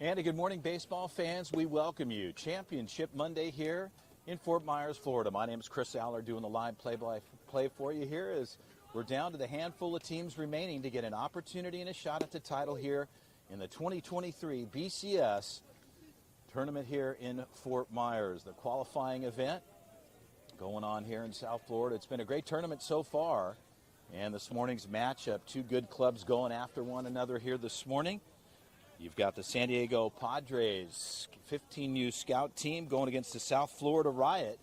And a good morning, baseball fans. We welcome you. Championship Monday here in Fort Myers, Florida. My name is Chris Aller, doing the live play-by-play for you here as we're down to the handful of teams remaining to get an opportunity and a shot at the title here in the 2023 BCS tournament here in Fort Myers. The qualifying event going on here in South Florida. It's been a great tournament so far. And this morning's matchup, two good clubs going after one another here this morning. You've got the San Diego Padres 15U scout team going against the South Florida Riot.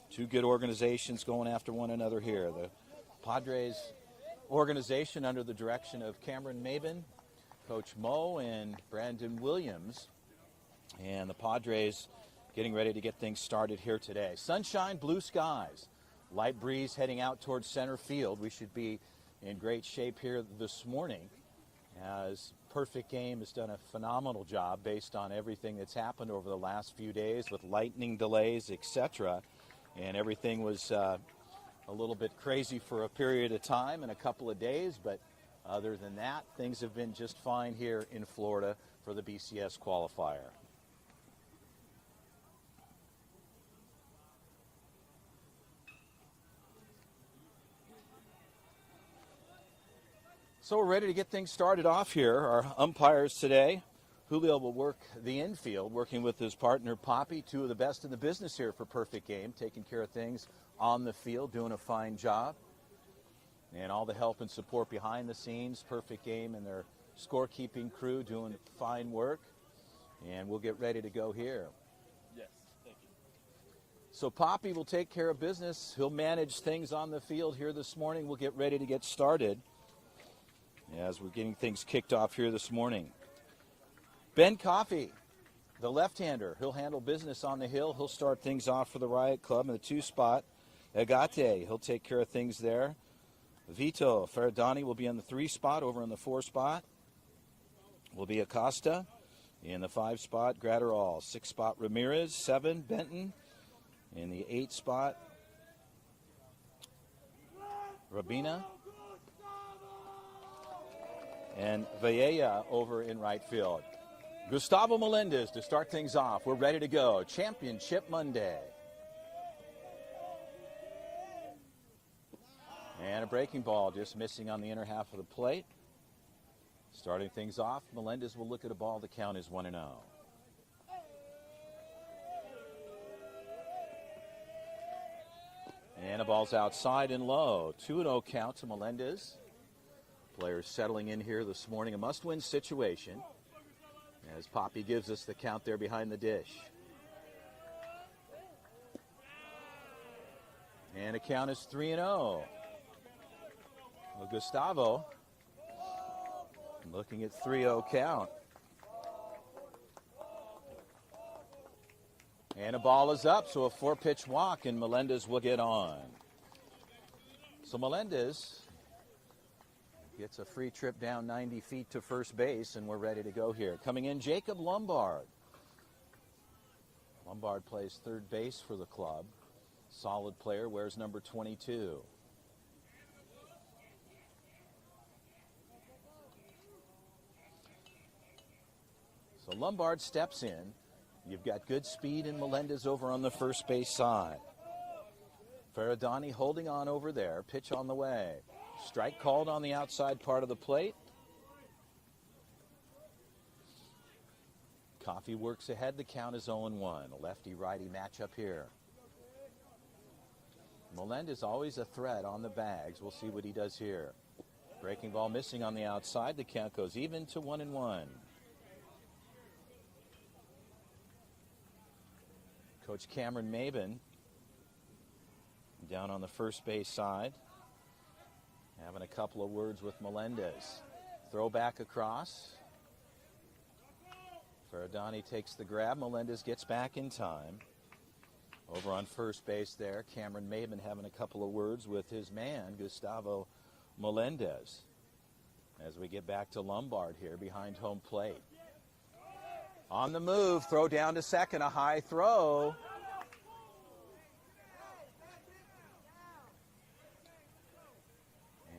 Two good organizations going after one another here. The Padres organization under the direction of Cameron Mabin, Coach Mo, and Brandon Williams. And the Padres getting ready to get things started here today. Sunshine, blue skies, light breeze heading out towards center field. We should be in great shape here this morning as Perfect Game has done a phenomenal job based on everything that's happened over the last few days with lightning delays, etc. And everything was a little bit crazy for a period of time and a couple of days, but other than that, things have been just fine here in Florida for the BCS qualifier. So we're ready to get things started off here. Our umpires today, Julio will work the infield, working with his partner Poppy, two of the best in the business here for Perfect Game, taking care of things on the field, doing a fine job. And all the help and support behind the scenes, Perfect Game and their scorekeeping crew doing fine work. And we'll get ready to go here. Yes, thank you. So Poppy will take care of business. He'll manage things on the field here this morning. We'll get ready to get started as we're getting things kicked off here this morning. Ben Coffey, the left-hander, he'll handle business on the hill. He'll start things off for the Riot Club in the 2 spot. Agate, he'll take care of things there. Vito Ferradani will be in the 3 spot. Over in the 4 spot will be Acosta. In the 5 spot, Gratterall. 6 spot, Ramirez. 7, Benton. In the 8 spot, Rabina. And Valleja over in right field. Gustavo Melendez to start things off. We're ready to go. Championship Monday. And a breaking ball just missing on the inner half of the plate. Starting things off, Melendez will look at a ball. The count is 1-0. And a ball's outside and low. 2-0 count to Melendez. Players settling in here this morning. A must-win situation as Poppy gives us the count there behind the dish. And the count is 3-0. Well, Gustavo looking at 3-0 count. And a ball is up, so a 4-pitch walk, and Melendez will get on. So Melendez gets a free trip down 90 feet to first base, and we're ready to go here. Coming in, Jacob Lombard. Lombard plays third base for the club. Solid player, wears number 22. So Lombard steps in. You've got good speed in Melendez over on the first base side. Ferradani holding on over there. Pitch on the way. Strike called on the outside part of the plate. Coffey works ahead. The count is 0-1. A lefty-righty matchup here. Melendez always a threat on the bags. We'll see what he does here. Breaking ball missing on the outside. The count goes even to 1-1. Coach Cameron Mabin down on the first base side, having a couple of words with Melendez. Throw back across. Ferradani takes the grab. Melendez gets back in time. Over on first base there, Cameron Mabin having a couple of words with his man, Gustavo Melendez. As we get back to Lombard here behind home plate. On the move, throw down to second, a high throw.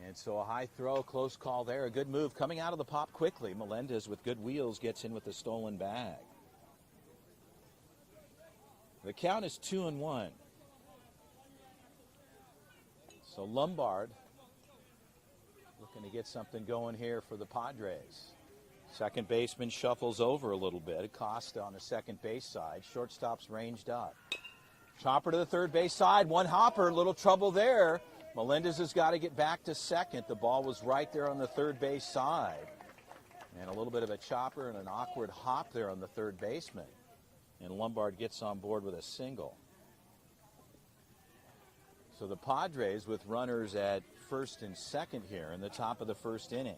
And And so a high throw, close call there. A good move coming out of the pop quickly. Melendez with good wheels gets in with the stolen bag. The count is 2-1. So Lombard looking to get something going here for the Padres. Second baseman shuffles over a little bit. Acosta on the second base side. Shortstop's ranged up. Chopper to the third base side. One hopper, little trouble there. Melendez has got to get back to second. The ball was right there on the third base side. And a little bit of a chopper and an awkward hop there on the third baseman. And Lombard gets on board with a single. So the Padres with runners at first and second here in the top of the first inning.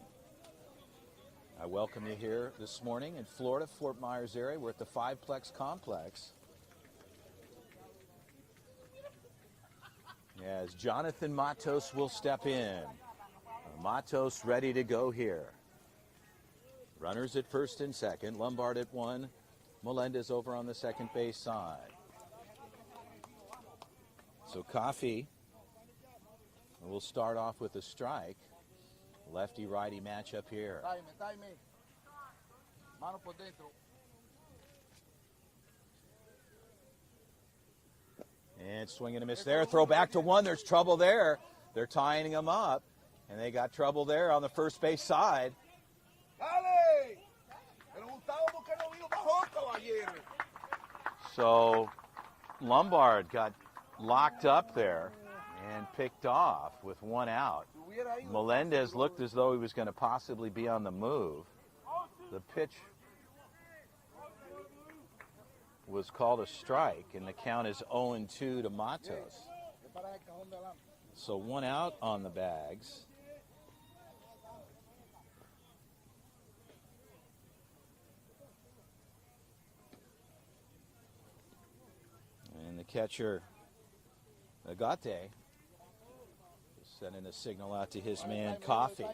I welcome you here this morning in Florida, Fort Myers area. We're at the Fiveplex Complex. As Jonathan Matos will step in. Matos ready to go here. Runners at first and second. Lombard at one. Melendez over on the second base side. So Coffey will start off with a strike. Lefty-righty matchup here. And swing and a miss there. Throw back to one. There's trouble there. They're tying him up. And they got trouble there on the first base side. So Lombard got locked up there and picked off with one out. Melendez looked as though he was going to possibly be on the move. The pitch was called a strike, and the count is 0-2 to Matos. So one out on the bags. And the catcher, Agate, sending a signal out to his man, Coffey.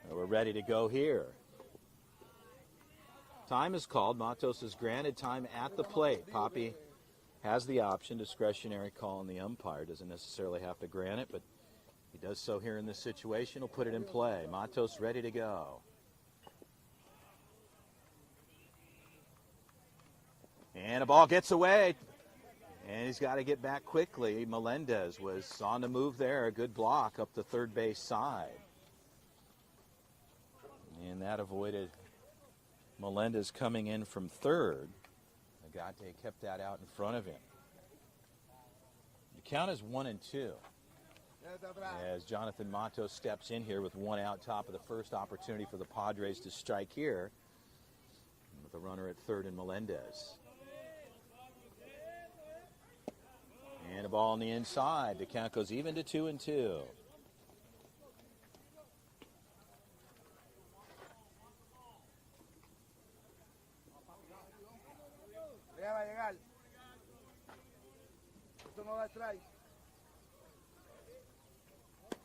We're ready to go here. Time is called. Matos is granted time at the plate. Poppy has the option, discretionary call on the umpire. Doesn't necessarily have to grant it, but he does so here in this situation. He'll put it in play. Matos ready to go. And a ball gets away. And he's got to get back quickly. Melendez was on the move there. A good block up the third base side. And that avoided Melendez coming in from third. Agate kept that out in front of him. The count is 1-2. As Jonathan Matos steps in here with one out, top of the first. Opportunity for the Padres to strike here. With a runner at third and Melendez. And a ball on the inside. The count goes even to 2-2.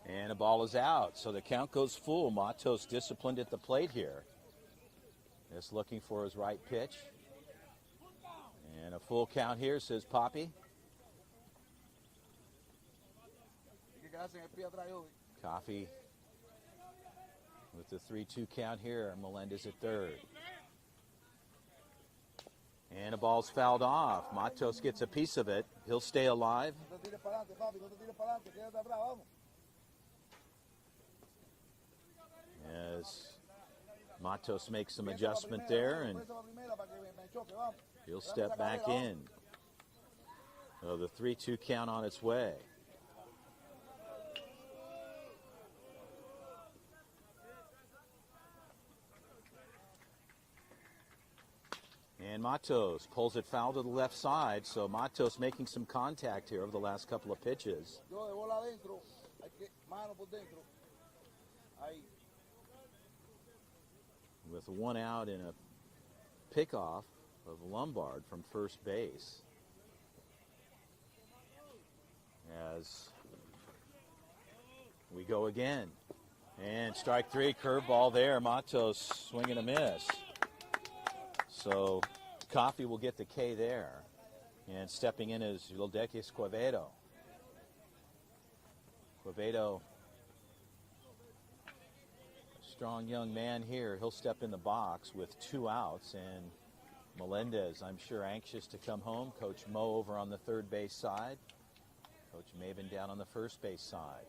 And a ball is out. So the count goes full. Matos disciplined at the plate here. Just looking for his right pitch. And a full count here, says Poppy. Coffey with the 3-2 count here. Melendez at third. And a ball's fouled off. Matos gets a piece of it. He'll stay alive. As Matos makes some adjustment there, and he'll step back in. So the 3-2 count on its way. And Matos pulls it foul to the left side, so Matos making some contact here over the last couple of pitches. With one out and a pickoff of Lombard from first base. As we go again. And strike three, curveball there. Matos swinging a miss. So Coffey will get the K there. And stepping in is Yuldequis Quevedo. Quevedo Strong young man here. He'll step in the box with 2 outs, and Melendez, I'm sure, anxious to come home. Coach Mo over on the third base side. Coach Maben down on the first base side.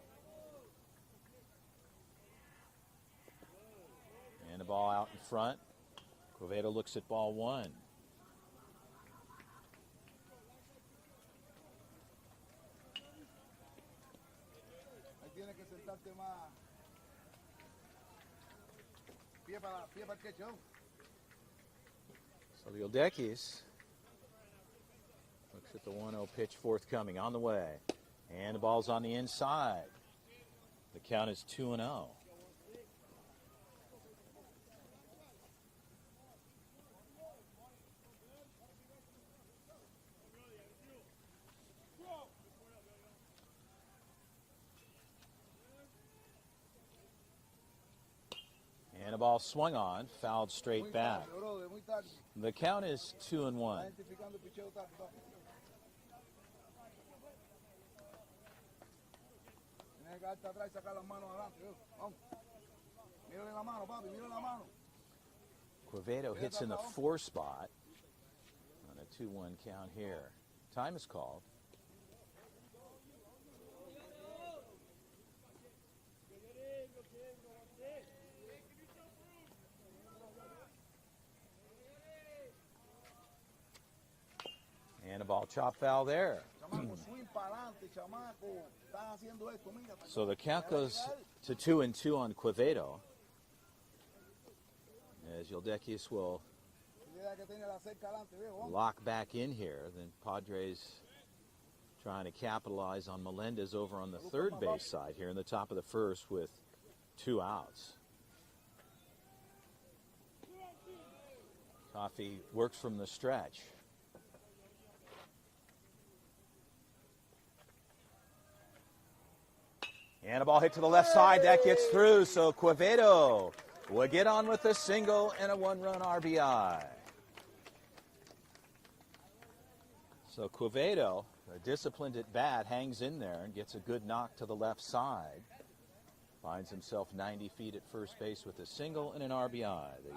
And the ball out in front. Quevedo looks at ball 1. So the Oldekis looks at the 1-0 pitch forthcoming on the way. And the ball's on the inside. The count is 2-0. And a ball swung on, fouled straight back. The count is 2-1. Quevedo hits in the 4 spot on a 2-1 count here. Time is called. And a ball chop foul there. So the count goes to 2-2 on Quevedo, as Yildekis will lock back in here. Then Padres trying to capitalize on Melendez over on the third base side here in the top of the first with 2 outs. Coffee works from the stretch. And a ball hit to the left side. That gets through. So Quevedo will get on with a single and a 1-run RBI. So Quevedo, disciplined at bat, hangs in there and gets a good knock to the left side. Finds himself 90 feet at first base with a single and an RBI. The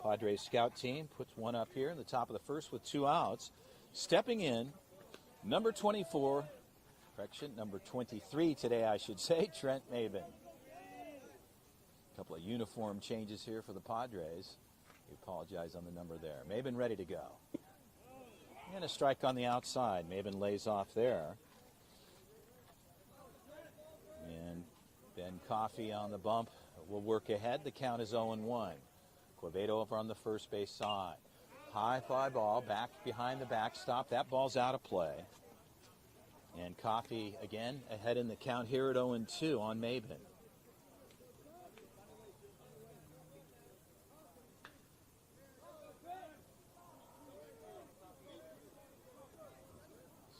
Padres scout team puts one up here in the top of the first with 2 outs. Stepping in, number 24. Correction, number 23 today, I should say, Trent Maben. A couple of uniform changes here for the Padres. We apologize on the number there. Maben ready to go. And a strike on the outside. Maben lays off there. And Ben Coffey on the bump will work ahead. The count is 0-1. Quevedo over on the first base side. High fly ball back behind the backstop. That ball's out of play. And Coffey again ahead in the count here at 0-2 on Maben.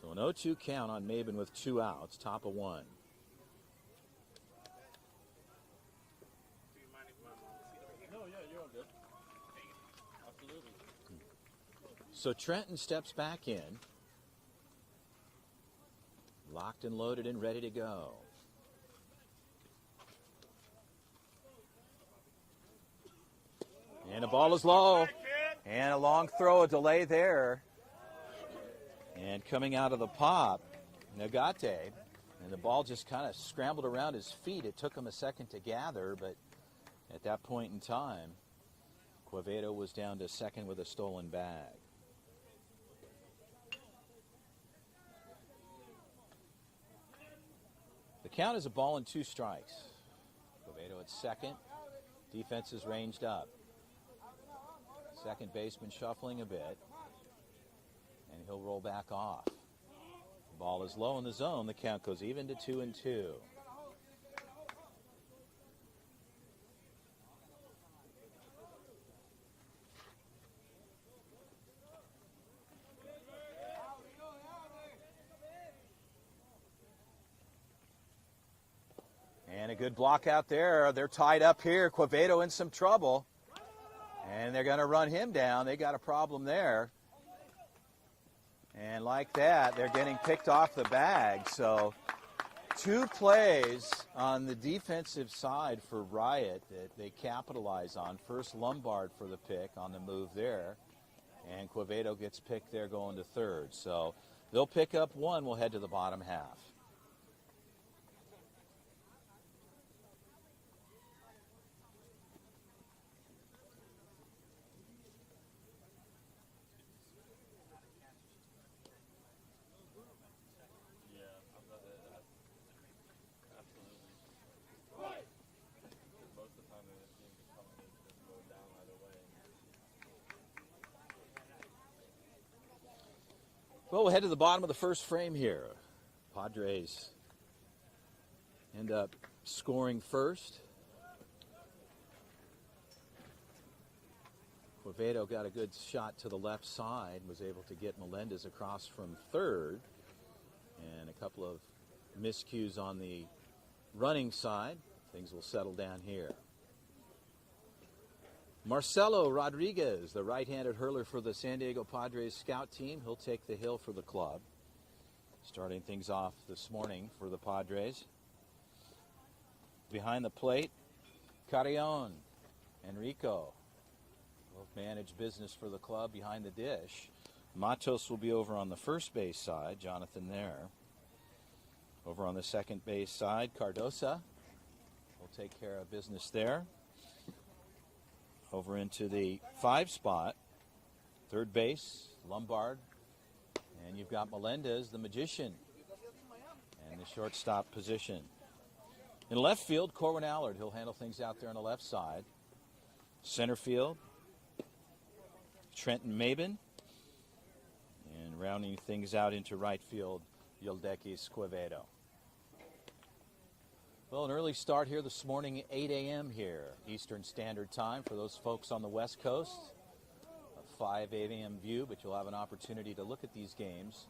So an 0-2 count on Maben with 2 outs, top of 1. No, yeah, you're all good. Absolutely. So Trenton steps back in. Locked and loaded and ready to go. And the ball is low. And a long throw, a delay there. And coming out of the pop, Nagate. And the ball just kind of scrambled around his feet. It took him a second to gather, but at that point in time, Quevedo was down to second with a stolen bag. The count is a ball and 2 strikes. Quevedo at second. Defense is ranged up. Second baseman shuffling a bit. And he'll roll back off. The ball is low in the zone. The count goes even to 2-2. And a good block out there. They're tied up here. Quevedo in some trouble. And they're going to run him down. They got a problem there. And like that, they're getting picked off the bag. So Two plays on the defensive side for Riot that they capitalize on. First, Lombard for the pick on the move there, and Quevedo gets picked there going to third. So they'll pick up one. We'll head to the bottom half. Well, we'll head to the bottom of the first frame here. Padres end up scoring first. Quevedo got a good shot to the left side, was able to get Melendez across from third. And a couple of miscues on the running side. Things will settle down here. Marcelo Rodriguez, the right-handed hurler for the San Diego Padres scout team. He'll take the hill for the club. Starting things off this morning for the Padres. Behind the plate, Carrion, Enrico. Both manage business for the club behind the dish. Matos will be over on the first base side, Jonathan there. Over on the second base side, Cardosa will take care of business there. Over into the 5 spot, third base, Lombard. And you've got Melendez, the magician, and the shortstop position. In left field, Corwin Allard. He'll handle things out there on the left side. Center field, Trenton Mabin. And rounding things out into right field, Yildekis Quevedo. Well, an early start here this morning, 8 a.m. here, Eastern Standard Time for those folks on the West Coast. A 5 a.m. view, but you'll have an opportunity to look at these games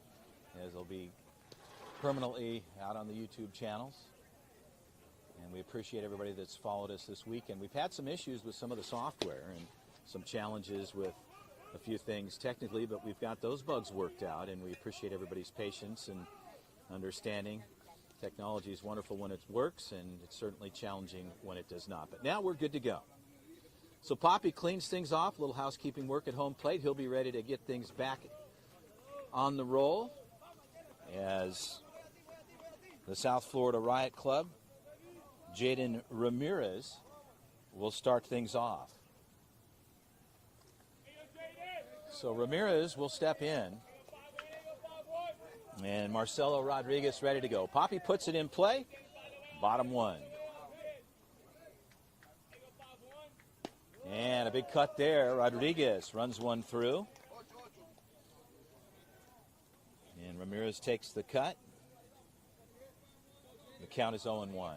as they'll be permanently out on the YouTube channels. And we appreciate everybody that's followed us this weekend. We've had some issues with some of the software and some challenges with a few things technically, but we've got those bugs worked out, and we appreciate everybody's patience and understanding. Technology is wonderful when it works, and it's certainly challenging when it does not. But now we're good to go. So Poppy cleans things off, a little housekeeping work at home plate. He'll be ready to get things back on the roll as the South Florida Riot Club, Jaden Ramirez, will start things off. So Ramirez will step in. And Marcelo Rodriguez ready to go. Poppy puts it in play. Bottom 1. And a big cut there. Rodriguez runs one through. And Ramirez takes the cut. The count is 0-1.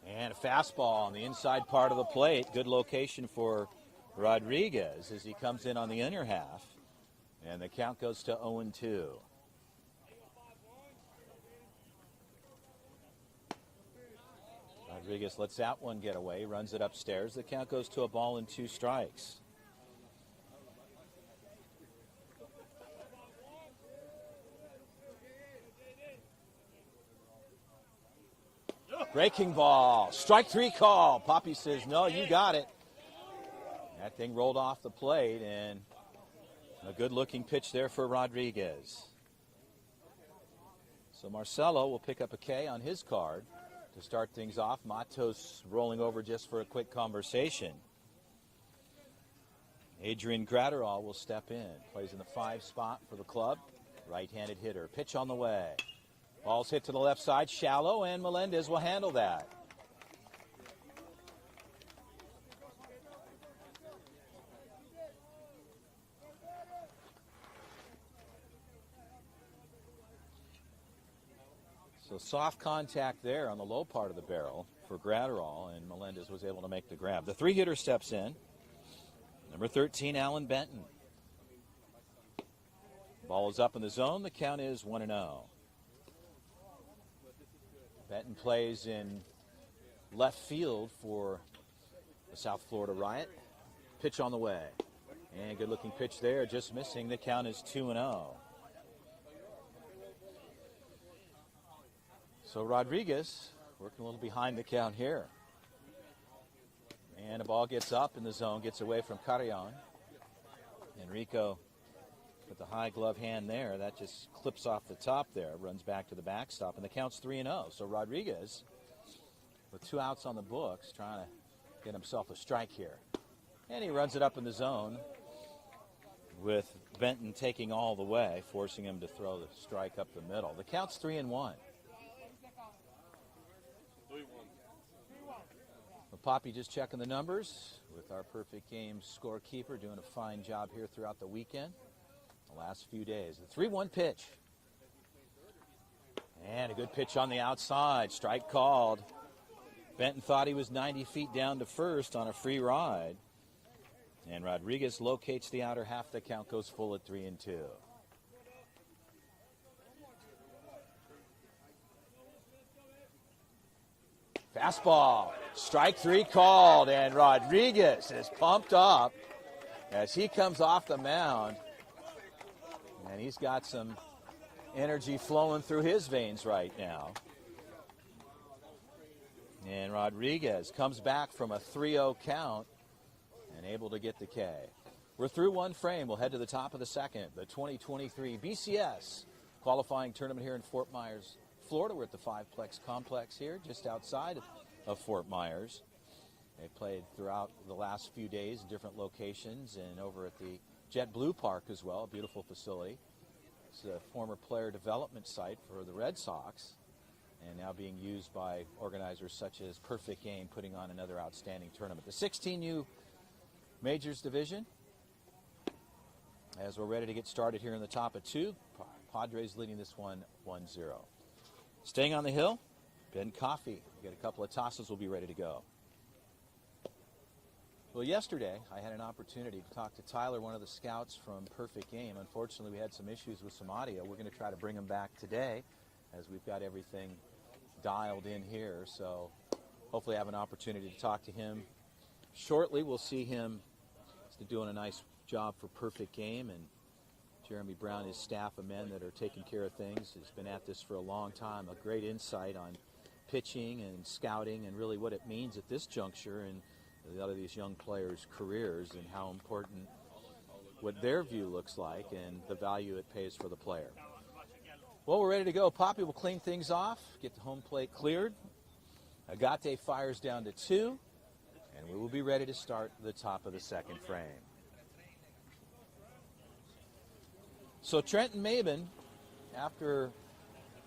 And a fastball on the inside part of the plate. Good location for Rodriguez as he comes in on the inner half, and the count goes to 0-2. Rodriguez lets that one get away, runs it upstairs. The count goes to a ball and 2 strikes. Breaking ball, strike 3 call. Poppy says, no, you got it. That thing rolled off the plate, and a good-looking pitch there for Rodriguez. So Marcelo will pick up a K on his card to start things off. Matos rolling over just for a quick conversation. Adrian Gratterall will step in. Plays in the 5 spot for the club. Right-handed hitter. Pitch on the way. Ball's hit to the left side, shallow, and Melendez will handle that. So soft contact there on the low part of the barrel for Gratterall, and Melendez was able to make the grab. The 3-hitter steps in. Number 13, Alan Benton. Ball is up in the zone. The count is 1-0. Benton plays in left field for the South Florida Riot. Pitch on the way. And good-looking pitch there, just missing. The count is 2-0. So Rodriguez working a little behind the count here. And the ball gets up in the zone, gets away from Carrion. Enrico with the high glove hand there. That just clips off the top there, runs back to the backstop, and the count's 3-0. So Rodriguez, with 2 outs on the books, trying to get himself a strike here. And he runs it up in the zone with Benton taking all the way, forcing him to throw the strike up the middle. The count's 3-1. Well, Poppy just checking the numbers with our Perfect Game scorekeeper, doing a fine job here throughout the weekend, the last few days. The 3-1 pitch. And a good pitch on the outside. Strike called. Benton thought he was 90 feet down to first on a free ride. And Rodriguez locates the outer half. The count goes full at 3-2. Fastball. Strike 3 called. And Rodriguez is pumped up as he comes off the mound. And he's got some energy flowing through his veins right now. And Rodriguez comes back from a 3-0 count and able to get the K. We're through one frame. We'll head to the top of the second. The 2023 BCS qualifying tournament here in Fort Myers, Florida. We're at the Fiveplex Complex here, just outside of Fort Myers. They played throughout the last few days in different locations and over at the JetBlue Park as well, a beautiful facility. It's a former player development site for the Red Sox and now being used by organizers such as Perfect Game, putting on another outstanding tournament. The 16U Majors Division, as we're ready to get started here in the top of 2. Padres leading this one 1-0. Staying on the hill, Ben Coffey. We got a couple of tosses, we'll be ready to go. Well, yesterday I had an opportunity to talk to Tyler, one of the scouts from Perfect Game. Unfortunately, we had some issues with some audio. We're going to try to bring him back today as we've got everything dialed in here. So hopefully I have an opportunity to talk to him shortly. We'll see him doing a nice job for Perfect Game, and Jeremy Brown, his staff of men that are taking care of things. He's been at this for a long time. A great insight on pitching and scouting and really what it means at this juncture in a lot of these young players' careers and how important what their view looks like and the value it pays for the player. Well, we're ready to go. Poppy will clean things off, get the home plate cleared. Agate fires down to 2. And we will be ready to start the top of the second frame. So Trenton Maben, after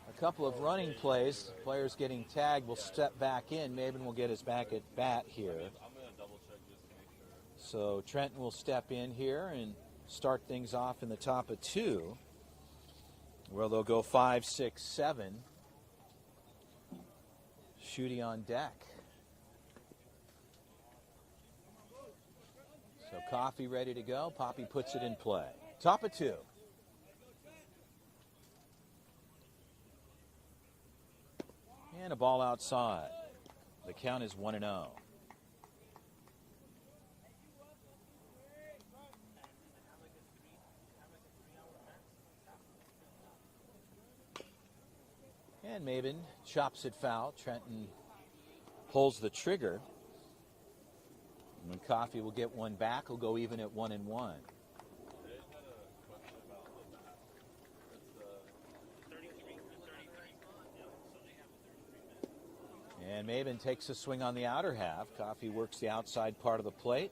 a couple of running plays, players getting tagged, will step back in. Maben will get his back at bat here. So Trenton will step in here and start things off in the top of 2, where they'll go 5, 6, 7. Shooty on deck. So Coffey ready to go. Poppy puts it in play. Top of 2. And a ball outside. The count is 1-0. And Maben chops it foul. Trenton pulls the trigger. And Coffey will get one back. He'll go even at 1-1. And Maben takes a swing on the outer half. Coffey works the outside part of the plate.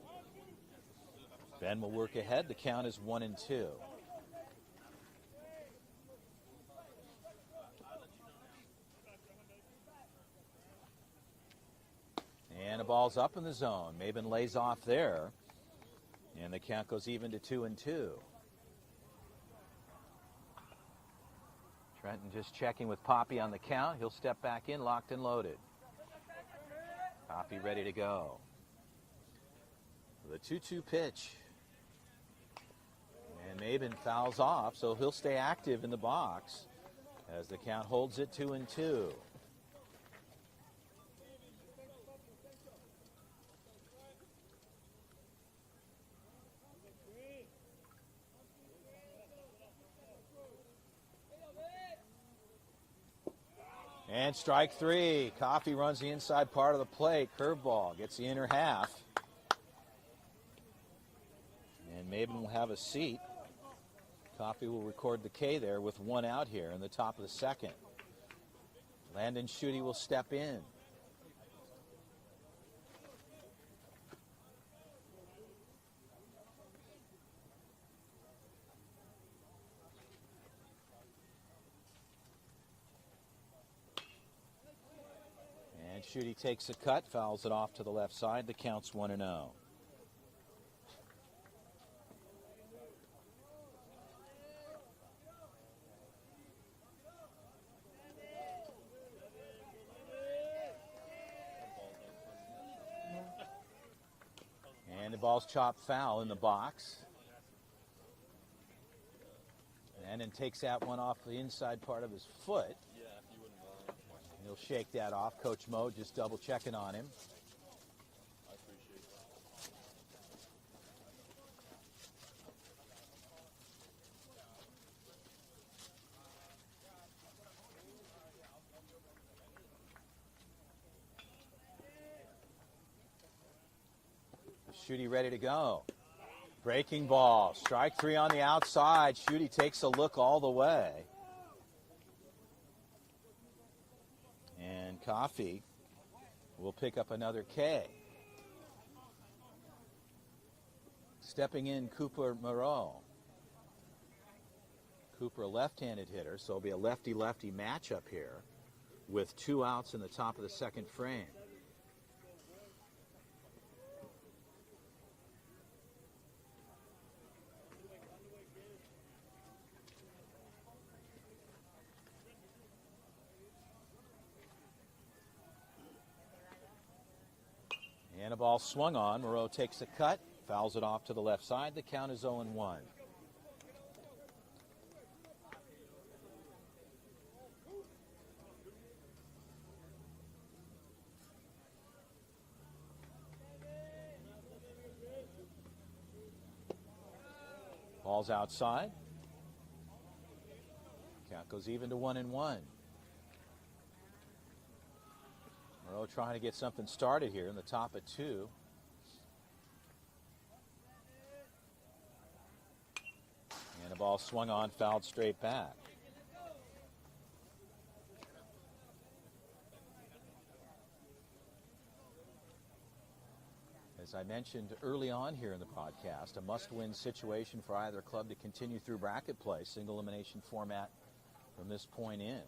Ben will work ahead. The count is 1-2. And the ball's up in the zone. Maben lays off there. And the count goes even to 2-2. Trenton just checking with Poppy on the count. He'll step back in, locked and loaded. Poppy ready to go. The 2-2 pitch. And Maben fouls off, so he'll stay active in the box as the count holds it 2-2. And strike three. Coffee runs the inside part of the plate. Curveball gets the inner half. And Maben will have a seat. Coffee will record the K there with one out here in the top of the second. Landon Schutte will step in. And Schutte takes a cut, fouls it off to the left side. The count's 1-0. And the ball's chopped foul in the box. And then takes that one off the inside part of his foot. He'll shake that off. Coach Mo just double checking on him. I appreciate that. Schutte ready to go. Breaking ball. Strike three on the outside. Schutte takes a look all the way. And Coffee will pick up another K. Stepping in, Cooper Moreau. Cooper, a left-handed hitter, so it'll be a lefty-lefty matchup here with 2 outs in the top of the second frame. And a ball swung on. Moreau takes a cut, fouls it off to the left side. The count is 0-1. Ball's outside. Count goes even to 1-1. Moreau trying to get something started here in the top of 2. And the ball swung on, fouled straight back. As I mentioned early on here in the podcast, a must-win situation for either club to continue through bracket play, single elimination format from this point in.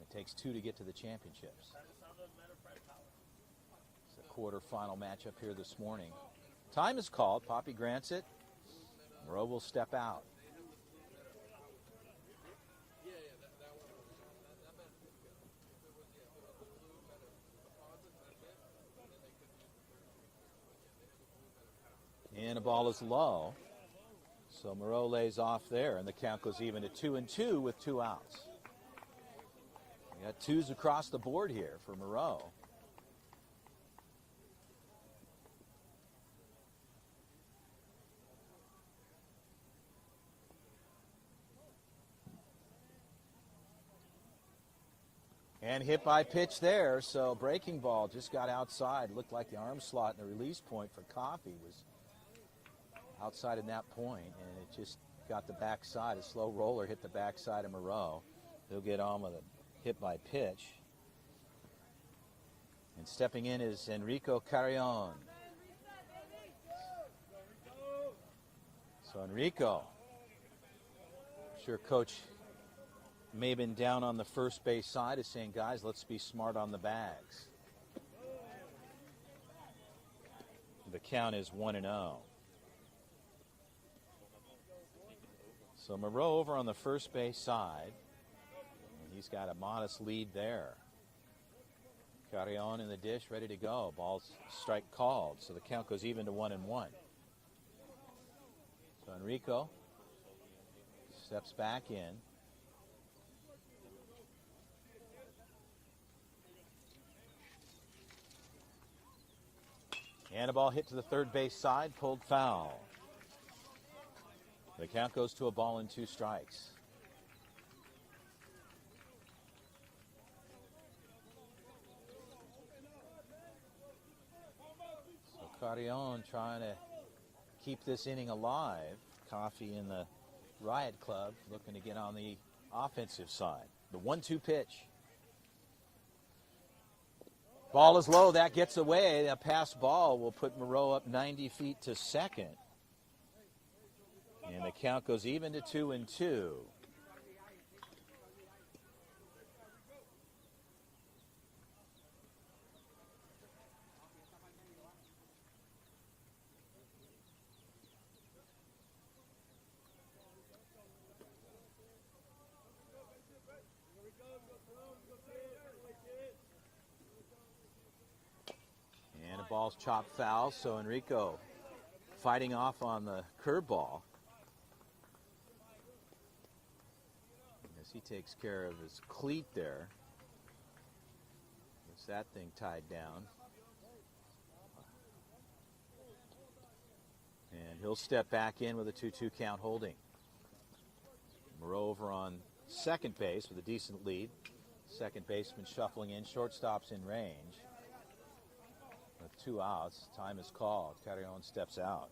It takes 2 to get to the championships. It's the quarterfinal matchup here this morning. Time is called. Poppy grants it. Moreau will step out. And the ball is low. So Moreau lays off there, and the count goes even to 2-2 with 2 outs. We got 2s across the board here for Moreau. And hit by pitch there, so breaking ball just got outside. Looked like the arm slot and the release point for Coffee was outside in that point, and it just got the backside. A slow roller hit the backside of Moreau. He'll get on with a hit by pitch. And stepping in is Enrico Carrion. So Enrico, I'm sure Coach Maben down on the first base side is saying, guys, let's be smart on the bags. The count is 1-0. So Moreau over on the first base side. And he's got a modest lead there. Carrion in the dish, ready to go. Ball's strike called, so the count goes even to 1-1. So Enrico steps back in. And a ball hit to the third base side, pulled foul. The count goes to a ball and 2 strikes. Carrion trying to keep this inning alive. Coffee in the Riot Club looking to get on the offensive side. The 1-2 pitch. Ball is low. That gets away. A pass ball will put Moreau up 90 feet to second. And the count goes even to 2-2. And a ball's chopped foul, so Enrico fighting off on the curveball. As he takes care of his cleat there. Gets that thing tied down. And he'll step back in with a 2-2 count holding. Moreau over on second base with a decent lead. Second baseman shuffling in, shortstop's in range. With 2 outs, time is called. Carrion steps out.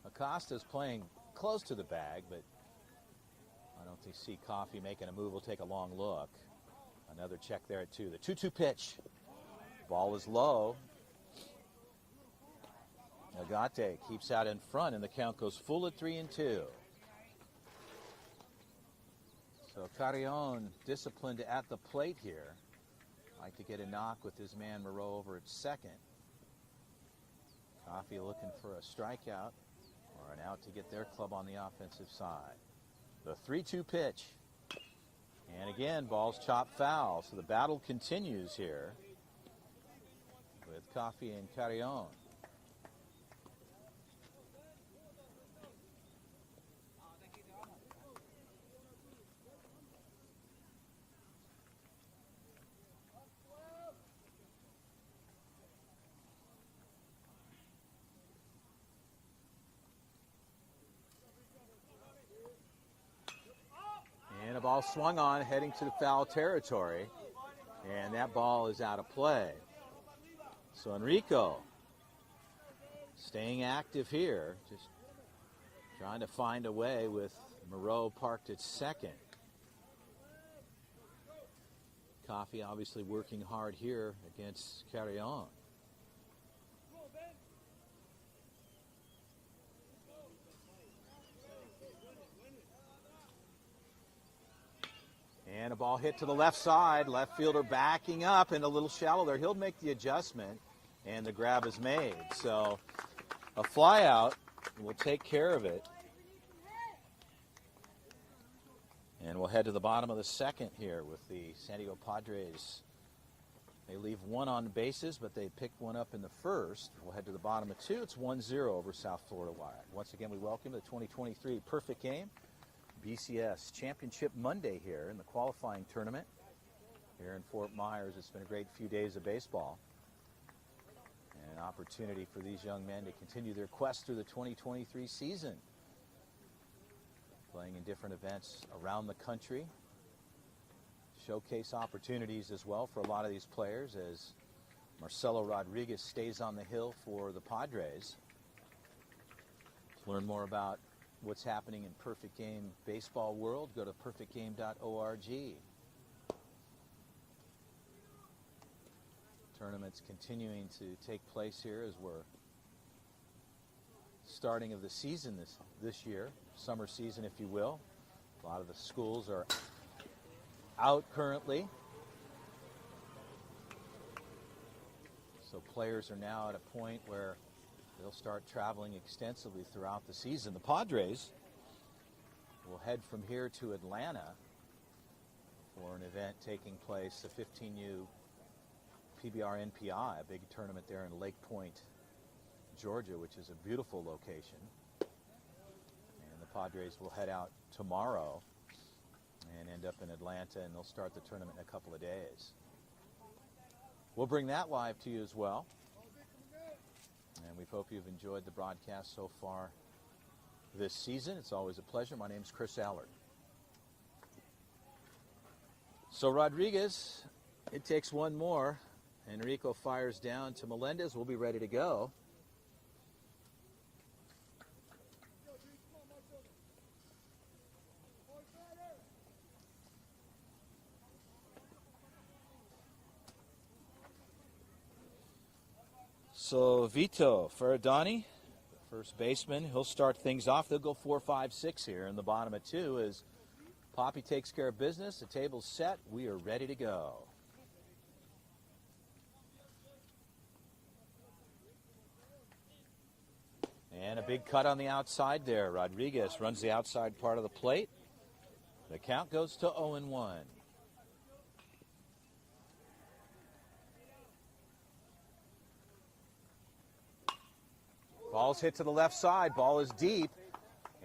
Acosta's playing close to the bag, but I don't see Coffee making a move. We'll take a long look. Another check there at 2. The 2-2 pitch. Ball is low. Agate keeps out in front, and the count goes full at 3-2. So Carrion disciplined at the plate here. Like to get a knock with his man Moreau over at second. Coffee looking for a strikeout or an out to get their club on the offensive side. The 3-2 pitch. And again, ball's chopped foul. So the battle continues here with Coffee and Carrion. And a ball swung on, heading to the foul territory. And that ball is out of play. So Enrico staying active here, just trying to find a way with Moreau parked at second. Coffee obviously working hard here against Carrion. And a ball hit to the left side. Left fielder backing up and a little shallow there. He'll make the adjustment, and the grab is made. So a fly out will take care of it. And we'll head to the bottom of the second here with the San Diego Padres. They leave one on the bases, but they pick one up in the first. We'll head to the bottom of 2. It's 1-0 over South Florida Wild. Once again, we welcome the 2023 Perfect Game BCS Championship Monday here in the qualifying tournament here in Fort Myers. It's been a great few days of baseball and an opportunity for these young men to continue their quest through the 2023 season, playing in different events around the country. Showcase opportunities as well for a lot of these players as Marcelo Rodriguez stays on the hill for the Padres. To learn more about what's happening in Perfect Game baseball world, go to perfectgame.org. Tournaments continuing to take place here as we're starting of the season this year, summer season if you will. A lot of the schools are out currently. So players are now at a point where they'll start traveling extensively throughout the season. The Padres will head from here to Atlanta for an event taking place, the 15U PBR NPI, a big tournament there in Lake Point, Georgia, which is a beautiful location. And the Padres will head out tomorrow and end up in Atlanta, and they'll start the tournament in a couple of days. We'll bring that live to you as well. And we hope you've enjoyed the broadcast so far this season. It's always a pleasure. My name is Chris Allard. So Rodriguez It takes one more. Enrico fires down to Melendez. We'll be ready to go. So Vito Ferradani, first baseman, he'll start things off. They'll go 4, 5, 6 here in the bottom of 2 as Poppy takes care of business. The table's set. We are ready to go. And a big cut on the outside there. Rodriguez runs the outside part of the plate. The count goes to 0-1. Ball's hit to the left side. Ball is deep.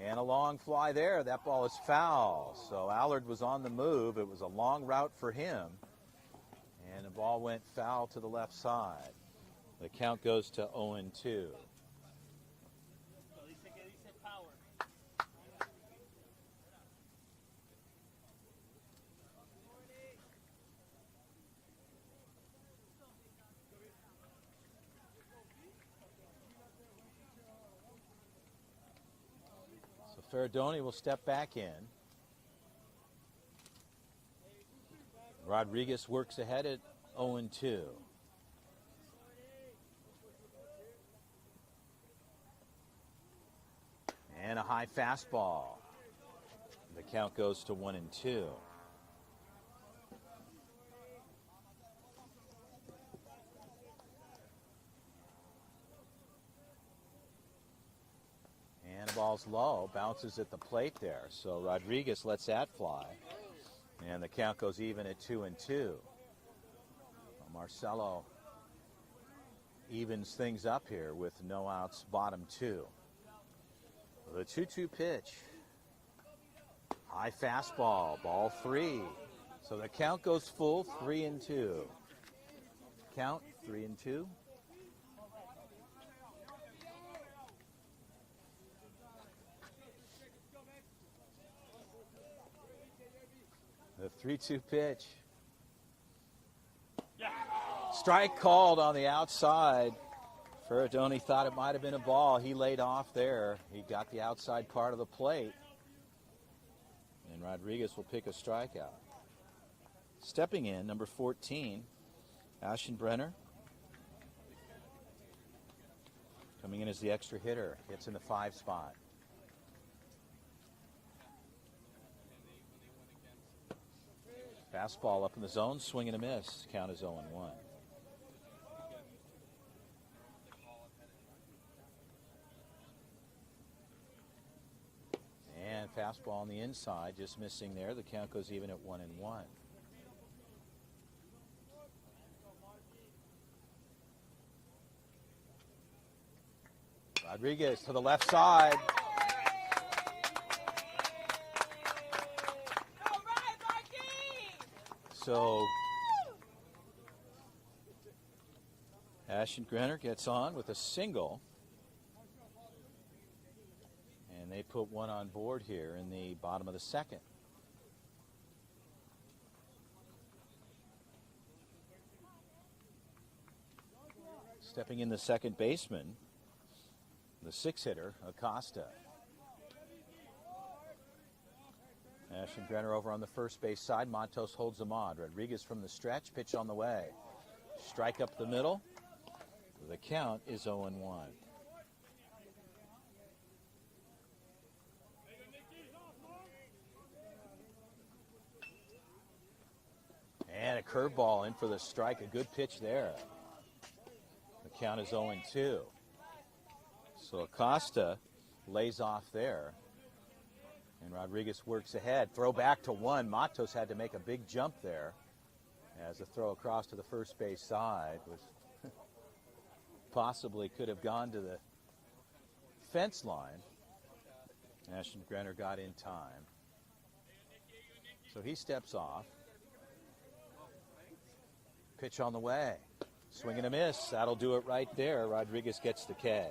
And a long fly there. That ball is foul. So Allard was on the move. It was a long route for him. And the ball went foul to the left side. The count goes to 0-2. Ferradoni will step back in. Rodriguez works ahead at 0-2. And a high fastball. The count goes to 1-2. And the ball's low, bounces at the plate there. So Rodriguez lets that fly. And the count goes even at 2-2. Marcelo evens things up here with no outs, bottom 2. The 2-2 pitch. High fastball, ball 3. So the count goes full, 3-2. Count, 3-2. The 3-2 pitch. Strike called on the outside. Ferradoni thought it might have been a ball. He laid off there. He got the outside part of the plate. And Rodriguez will pick a strikeout. Stepping in, number 14, Aschenbrenner. Coming in as the extra hitter. Hits in the 5 spot. Fastball up in the zone, swing and a miss. Count is 0-1. And fastball on the inside, just missing there. The count goes even at 1-1. Rodriguez to the left side. So Aschenbrenner gets on with a single. And they put one on board here in the bottom of the second. Stepping in the second baseman, the 6-hitter, Acosta. Aschenbrenner over on the first base side. Montos holds him on. Rodriguez from the stretch. Pitch on the way. Strike up the middle. The count is 0-1. And a curveball in for the strike. A good pitch there. The count is 0-2. So Acosta lays off there. And Rodriguez works ahead. Throw back to 1. Matos had to make a big jump there as the throw across to the first base side was possibly could have gone to the fence line. Aschenbrenner got in time. So he steps off. Pitch on the way. Swing and a miss. That'll do it right there. Rodriguez gets the K.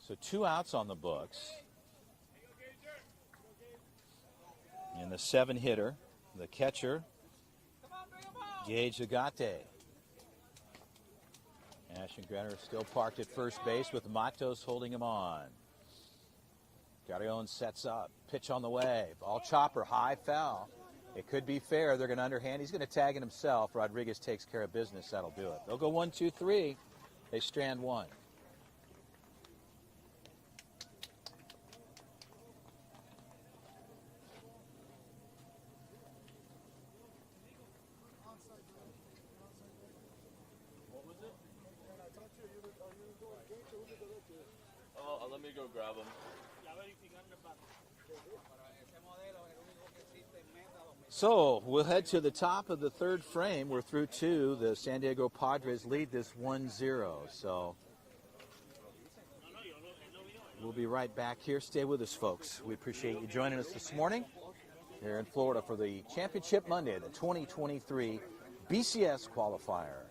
So 2 outs on the books. And the 7-hitter, the catcher, Gage Agate. Ashton Grenner still parked at first base with Matos holding him on. Carrion sets up. Pitch on the way. Ball chopper, high, foul. It could be fair. They're going to underhand. He's going to tag it himself. Rodriguez takes care of business. That'll do it. They'll go 1, 2, 3. They strand 1. Oh, let me go grab him. So we'll head to the top of the third frame. We're through 2. The San Diego Padres lead this 1-0. So we'll be right back here. Stay with us, folks. We appreciate you joining us this morning here in Florida for the Championship Monday, the 2023 BCS qualifier.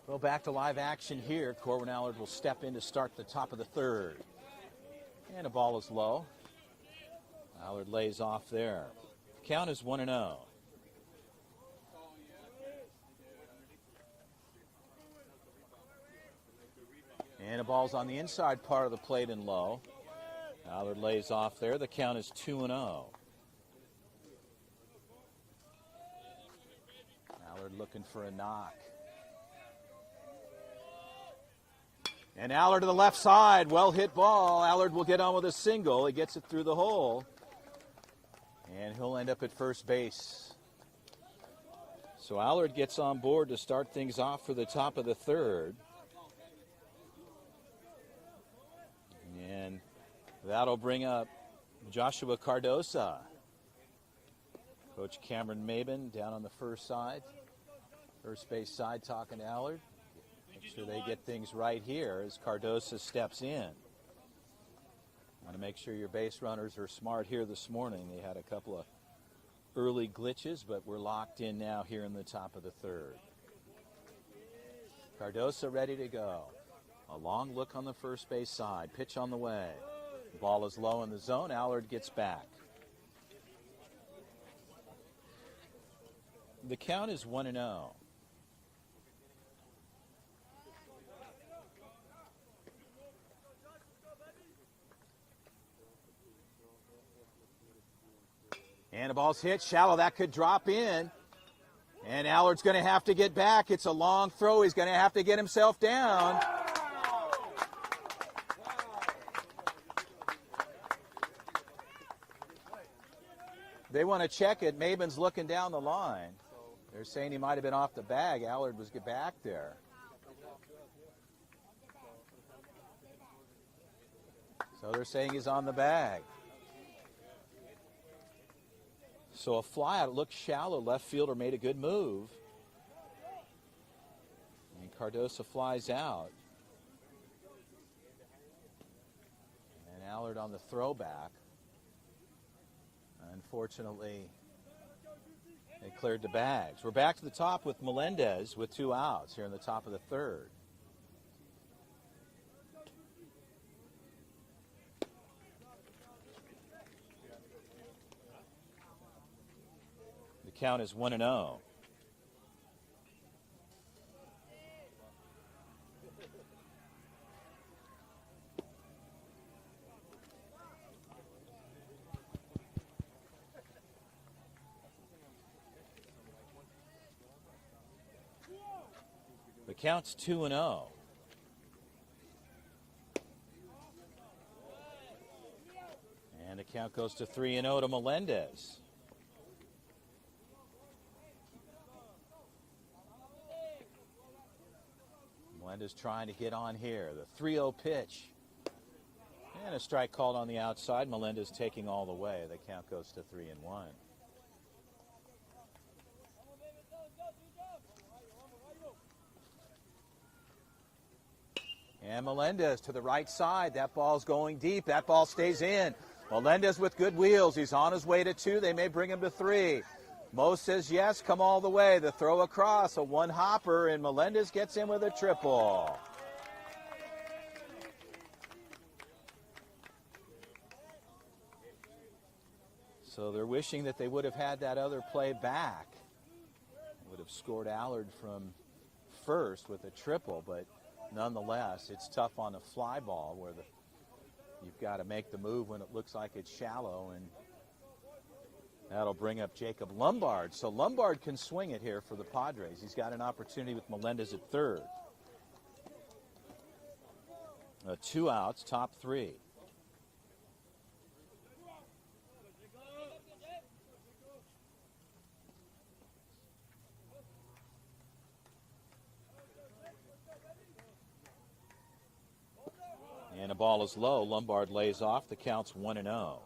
Well, back to live action here. Corwin Allard will step in to start the top of the third. And the ball is low. Allard lays off there. Count is 1-0. And the ball's on the inside part of the plate and low. Allard lays off there. The count is 2-0. Allard looking for a knock. And Allard to the left side. Well hit ball. Allard will get on with a single. He gets it through the hole. And he'll end up at first base. So Allard gets on board to start things off for the top of the third. And that'll bring up Joshua Cardosa. Coach Cameron Maben down on the first base side, talking to Allard. Make sure they get things right here as Cardosa steps in. Want to make sure your base runners are smart here this morning. They had a couple of early glitches, but we're locked in now here in the top of the third. Cardosa ready to go. A long look on the first base side. Pitch on the way. Ball is low in the zone. Allard gets back. The count is 1-0. And the ball's hit shallow. That could drop in. And Allard's going to have to get back. It's a long throw. He's going to have to get himself down. They want to check it. Maben's looking down the line. They're saying he might have been off the bag. Allard was back there. So they're saying he's on the bag. So a fly out. It looked shallow. Left fielder made a good move. And Cardosa flies out. And Allard on the throwback. Unfortunately, they cleared the bags. We're back to the top with Melendez with 2 outs here in the top of the third. count is 1-0. The count's 2-0. And the count goes to 3-0 to Melendez. Melendez trying to get on here. The 3-0 pitch. And a strike called on the outside. Melendez taking all the way. The count goes to 3-1. And Melendez to the right side. That ball's going deep. That ball stays in. Melendez with good wheels. He's on his way to 2. They may bring him to 3. Mo says yes, come all the way. The throw across, a one-hopper, and Melendez gets in with a triple. So they're wishing that they would have had that other play back. Would have scored Allard from first with a triple, but nonetheless, it's tough on a fly ball where you've got to make the move when it looks like it's shallow, and that'll bring up Jacob Lombard. So Lombard can swing it here for the Padres. He's got an opportunity with Melendez at third. 2 outs, top 3. And the ball is low. Lombard lays off. The count's 1-0.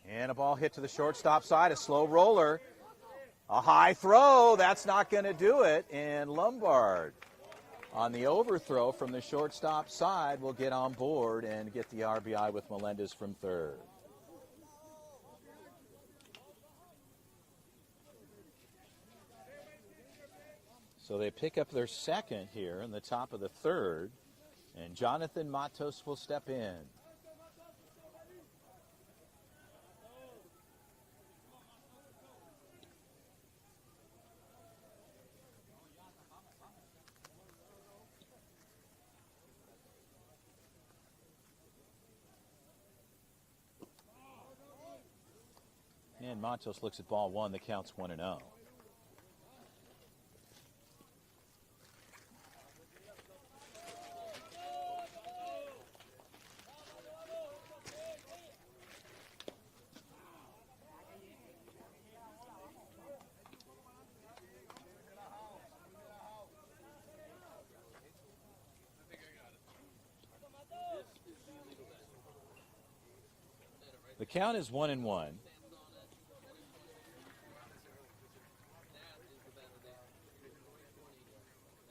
And a ball hit to the shortstop side. A slow roller. A high throw. That's not going to do it. And Lombard, on the overthrow from the shortstop side, will get on board and get the RBI with Melendez from third. So they pick up their second here in the top of the third, and Jonathan Matos will step in. And Matos looks at ball 1. The count's 1-0. The count is 1-1.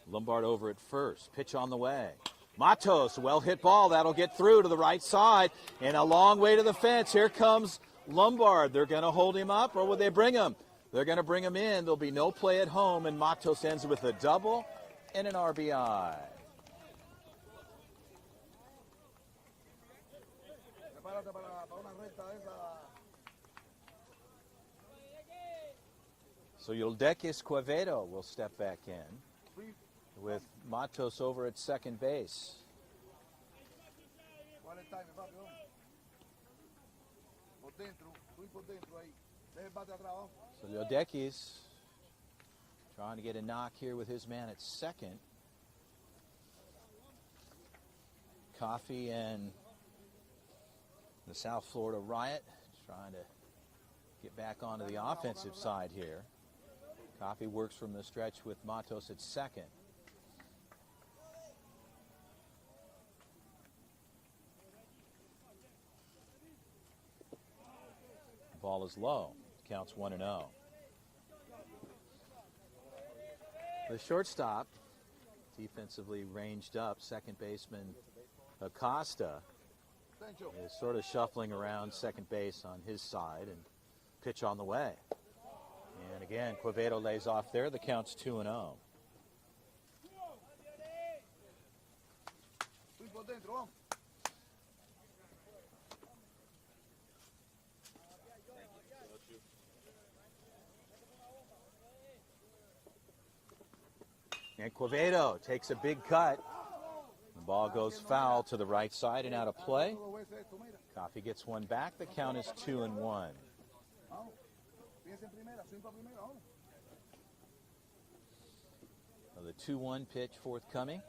Lombard over at first. Pitch on the way. Matos, well-hit ball. That'll get through to the right side and a long way to the fence. Here comes Lombard. They're going to hold him up, or will they bring him? They're going to bring him in. There'll be no play at home, and Matos ends with a double and an RBI. So Yuldequis Quevedo will step back in with Matos over at second base. So Yuldequis trying to get a knock here with his man at second. Coffee and the South Florida Riot trying to get back onto the offensive side here. Coffee works from the stretch with Matos at second. Ball is low. Counts 1-0. The shortstop, defensively ranged up, second baseman Acosta, is sort of shuffling around second base on his side, and pitch on the way. And again, Quevedo lays off there. The count's 2-0. And Quevedo takes a big cut. The ball goes foul to the right side and out of play. Coffee gets one back. The count is 2-1. So the 2-1 pitch forthcoming.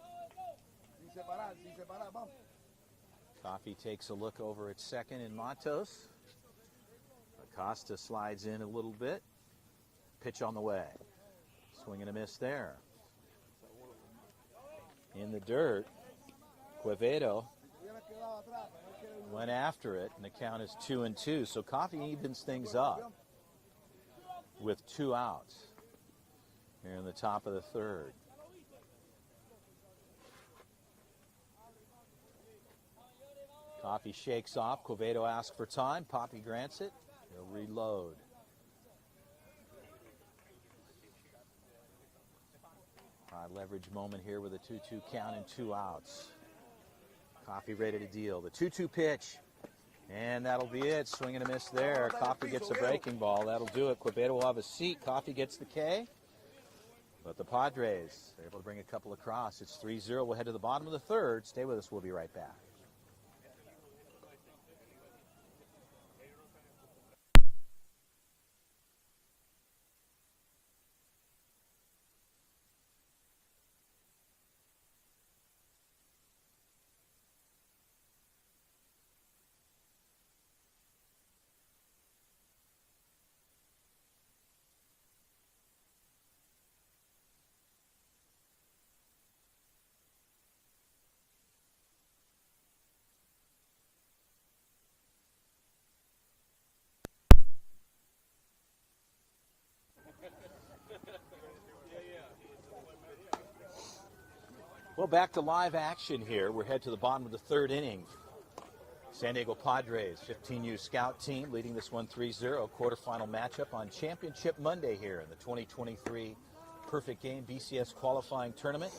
Coffee takes a look over at second in Matos. Acosta slides in a little bit. Pitch on the way. Swing and a miss there. In the dirt, Quevedo went after it, and the count is 2-2. So Coffee evens things up with 2 outs here in the top of the third. Coffee shakes off. Quevedo asks for time. Poppy grants it. He'll reload. High leverage moment here with a 2-2 count and 2 outs. Coffee ready to deal. The 2-2 pitch. And that'll be it. Swing and a miss there. Coffee gets the breaking ball. That'll do it. Quevedo will have a seat. Coffee gets the K. But the Padres are able to bring a couple across. It's 3-0. We'll head to the bottom of the third. Stay with us. We'll be right back. Well, back to live action here. We're headed to the bottom of the third inning. San Diego Padres, 15U scout team, leading this one 3-0 quarterfinal matchup on Championship Monday here in the 2023 Perfect Game BCS qualifying tournament,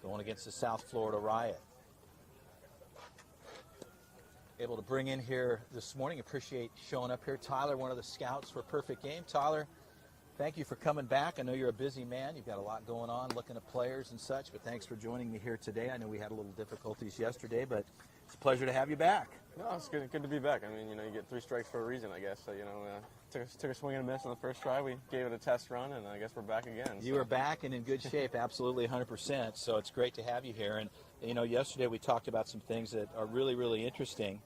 going against the South Florida Riot. Able to bring in here this morning. Appreciate showing up here. Tyler, one of the scouts for Perfect Game. Tyler, thank you for coming back. I know you're a busy man. You've got a lot going on, looking at players and such, but thanks for joining me here today. I know we had a little difficulties yesterday, but it's a pleasure to have you back. No, it's good to be back. I mean, you get 3 strikes for a reason, I guess. So, took a swing and a miss on the first try. We gave it a test run, and I guess we're back again. You are back and in good shape, absolutely 100%. So it's great to have you here. And, yesterday we talked about some things that are really, really interesting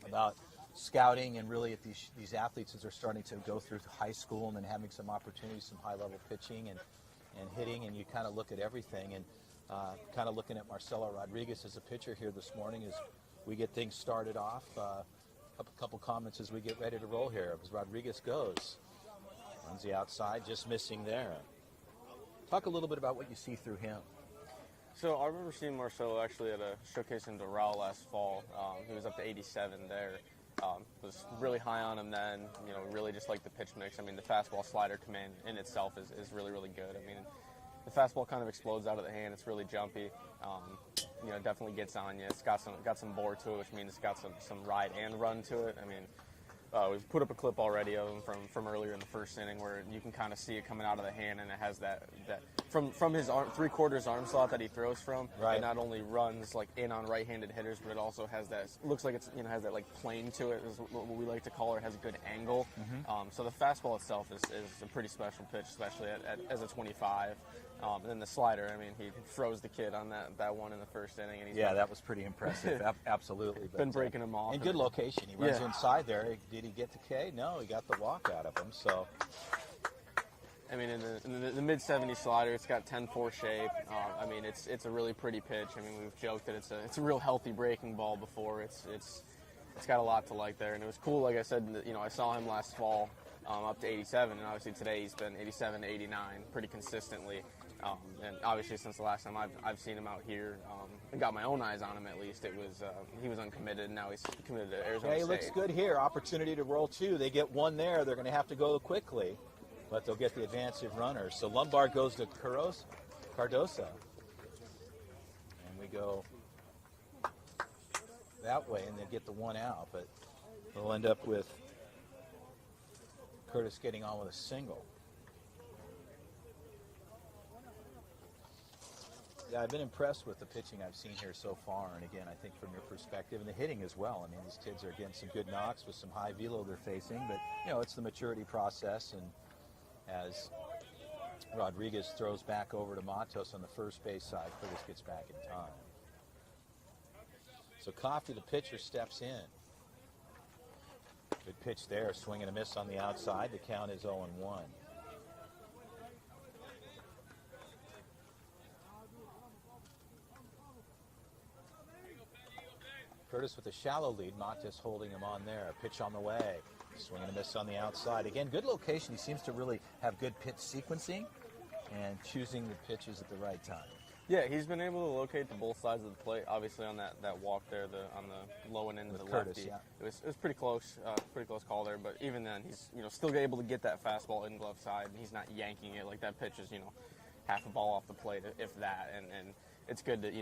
about scouting and really at these athletes as they're starting to go through high school and then having some opportunities, some high-level pitching and hitting, and you kind of look at everything. And kind of looking at Marcelo Rodriguez as a pitcher here this morning as we get things started off. A couple comments as we get ready to roll here as Rodriguez goes. Runs the outside, just missing there. Talk a little bit about what you see through him. So I remember seeing Marcelo actually at a showcase in Doral last fall. He was up to 87 there. Was really high on him then, really just like the pitch mix. I mean, the fastball slider command in itself is really, really good. I mean, the fastball kind of explodes out of the hand. It's really jumpy. Definitely gets on you. It's got some bore to it, which means it's got some ride and run to it. I mean, we've put up a clip already of him from earlier in the first inning where you can kind of see it coming out of the hand, and it has that from his arm, 3/4 arm slot that he throws from. Right. It not only runs like in on right-handed hitters, but it also has that, looks like it's has that like plane to it, is what we like to call it. It has a good angle. Mm-hmm. So the fastball itself is a pretty special pitch, especially as a 25. And then the slider, I mean, he froze the kid on that one in the first inning. And that was pretty impressive. Absolutely. Been breaking him off. In good location. He runs inside there. Did he get the K? No, he got the walk out of him. So, I mean, in the mid-70 slider, it's got 10-4 shape. I mean, it's a really pretty pitch. I mean, we've joked that it's a real healthy breaking ball before. It's got a lot to like there, and it was cool. Like I said, I saw him last fall up to 87, and obviously today he's been 87 to 89 pretty consistently. And obviously since the last time I've seen him out here and got my own eyes on him, at least, it was he was uncommitted, and now he's committed to Arizona State. He looks good here. Opportunity to roll 2. They get 1 there. They're going to have to go quickly, but they'll get the advansive runners. So Lombard goes to Cardosa. And we go that way and then get the one out. But we'll end up with Curtis getting on with a single. Yeah, I've been impressed with the pitching I've seen here so far, and again, I think from your perspective, and the hitting as well. I mean, these kids are getting some good knocks with some high velo they're facing, but, you know, it's the maturity process, and as Rodriguez throws back over to Matos on the first base side, Curtis gets back in time. So Coffey, the pitcher, steps in. Good pitch there, swing and a miss on the outside. The count is 0-1. Curtis with a shallow lead, Matos holding him on there. Pitch on the way, swing and a miss on the outside. Again, good location. He seems to really have good pitch sequencing and choosing the pitches at the right time. Yeah, he's been able to locate to both sides of the plate. Obviously, on that walk there, on the low end With of the Curtis, lefty, yeah. it was pretty close call there. But even then, he's still able to get that fastball in glove side, and he's not yanking it like that pitch is half a ball off the plate, if that. And it's good to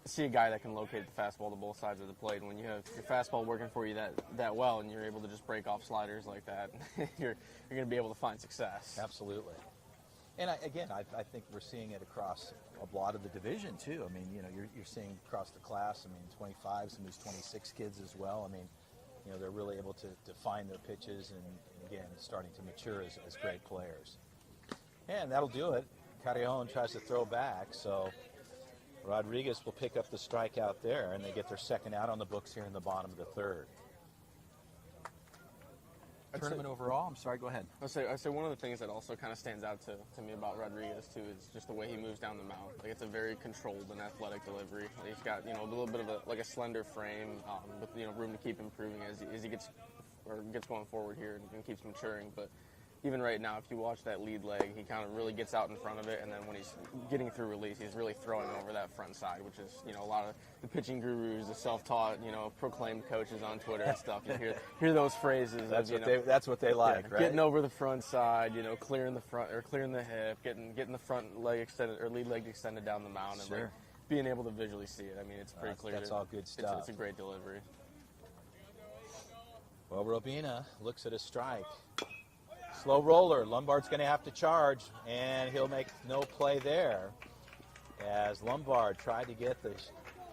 see a guy that can locate the fastball to both sides of the plate. And when you have your fastball working for you that well, and you're able to just break off sliders like that, you're going to be able to find success. Absolutely. And I think we're seeing it across a lot of the division too. I mean, you're seeing across the class. I mean, 25, some of these 26 kids as well. I mean, they're really able to find their pitches and again, starting to mature as great players. And that'll do it. Carrion tries to throw back, so Rodriguez will pick up the strikeout there, and they get their second out on the books here in the bottom of the third. Tournament overall, I'm sorry, go ahead. I say one of the things that also kind of stands out to me about Rodriguez too is just the way he moves down the mound. Like, it's a very controlled and athletic delivery. He's got a little bit of a slender frame with room to keep improving as he gets going forward here and keeps maturing. But even right now, if you watch that lead leg, he kind of really gets out in front of it, and then when he's getting through release, he's really throwing over that front side, which is, a lot of the pitching gurus, the self-taught, proclaimed coaches on Twitter and stuff. You hear those phrases. That's what they like, right? Getting over the front side, clearing the front or clearing the hip, getting the front leg extended or lead leg extended down the mound, and sure. Being able to visually see it. I mean, it's pretty clear. That's all good stuff. It's a great delivery. Well, Robina looks at a strike. Slow roller. Lombard's going to have to charge, and he'll make no play there as Lombard tried to get the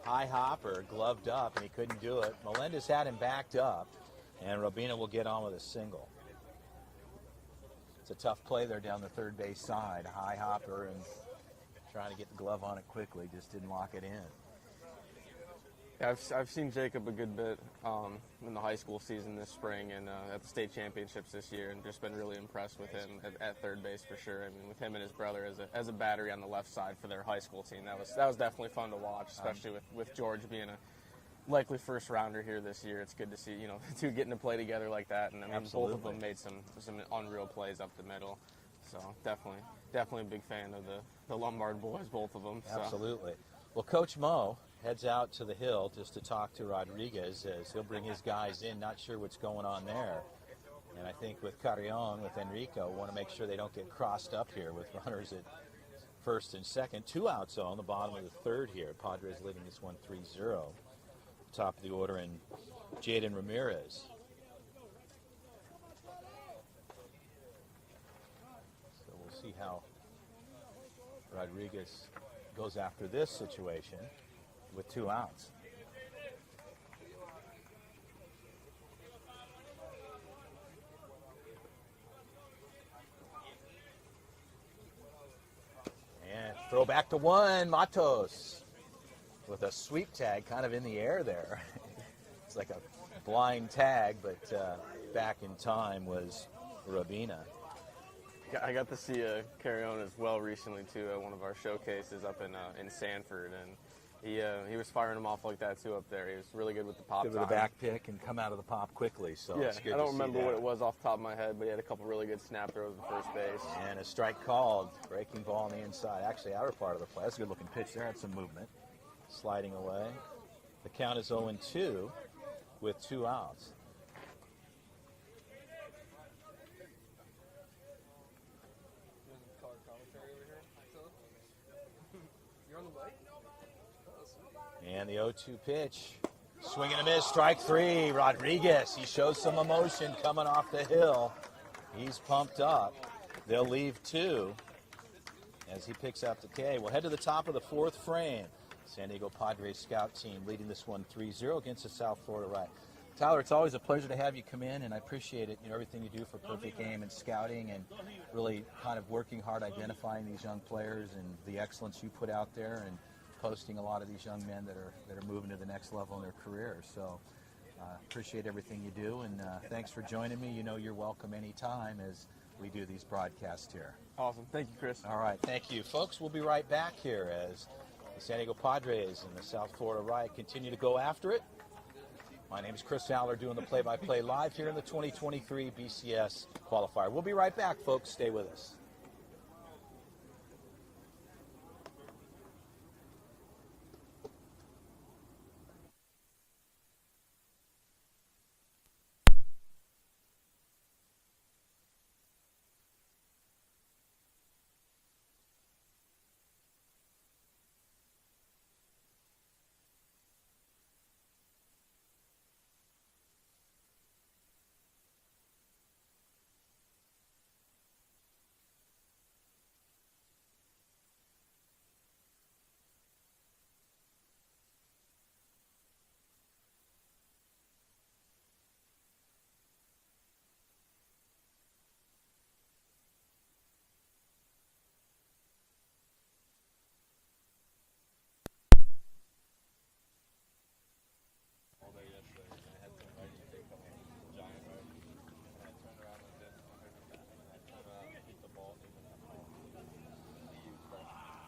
high hopper gloved up, and he couldn't do it. Melendez had him backed up, and Robina will get on with a single. It's a tough play there down the third base side. High hopper and trying to get the glove on it quickly, just didn't lock it in. Yeah, I've seen Jacob a good bit in the high school season this spring and at the state championships this year, and just been really impressed with him at third base for sure. I mean, with him and his brother as a battery on the left side for their high school team, that was definitely fun to watch, especially with George being a likely first rounder here this year. It's good to see the two getting to play together like that, and I mean, absolutely. Both of them made some unreal plays up the middle. So definitely a big fan of the Lombard boys, both of them. So. Absolutely. Well, Coach Mo heads out to the hill just to talk to Rodriguez as he'll bring his guys in. Not sure what's going on there. And I think with Carrion, with Enrico, want to make sure they don't get crossed up here with runners at first and second. 2 outs on the bottom of the third here. Padres leading this one 3-0. Top of the order, and Jaden Ramirez. So we'll see how Rodriguez goes after this situation with 2 outs. And throw back to 1, Matos with a sweep tag kind of in the air there. It's like a blind tag, but back in time was Rabina. I got to see Carrion as well recently too at one of our showcases up in Sanford, and he was firing them off like that too up there. He was really good with the pop. Good with the back pick and come out of the pop quickly. So yeah, it's good I don't remember that. what it was off the top of my head, but he had a couple really good snap throws at first base. And a strike called, breaking ball on the inside. Actually, outer part of the play. That's a good looking pitch there. Had some movement, sliding away. The count is 0-2 with 2 outs. And the 0-2 pitch, Swing and a miss, strike three. Rodriguez, he shows some emotion coming off the hill. He's pumped up. They'll leave two as he picks out the K. We'll head to the top of the fourth frame. San Diego Padres scout team leading this one 3-0 against the South Florida Riot. Tyler, it's always a pleasure to have you come in, and I appreciate it. You know, everything you do for Perfect Game and scouting, and really kind of working hard identifying these young players and the excellence you put out there, and posting a lot of these young men that are moving to the next level in their careers. So appreciate everything you do, and thanks for joining me. You know you're welcome anytime as we do these broadcasts here. Awesome. Thank you, Chris. All right. Thank you. Folks, we'll be right back here as the San Diego Padres and the South Florida Riot continue to go after it. My name is Chris Aller doing the play-by-play live here in the 2023 BCS qualifier. We'll be right back, folks. Stay with us.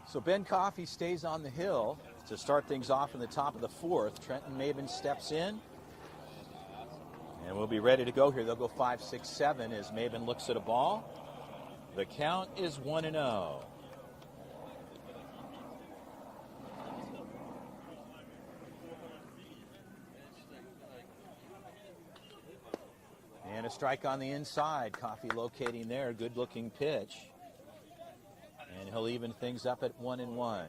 So Ben Coffey stays on the hill to start things off in the top of the fourth. Trenton Maben steps in. And we'll be ready to go here. They'll go 5, 6, 7 as Maben looks at a ball. The count is 1-0. And a strike on the inside. Coffey locating there. Good looking pitch. And he'll even things up at 1-1.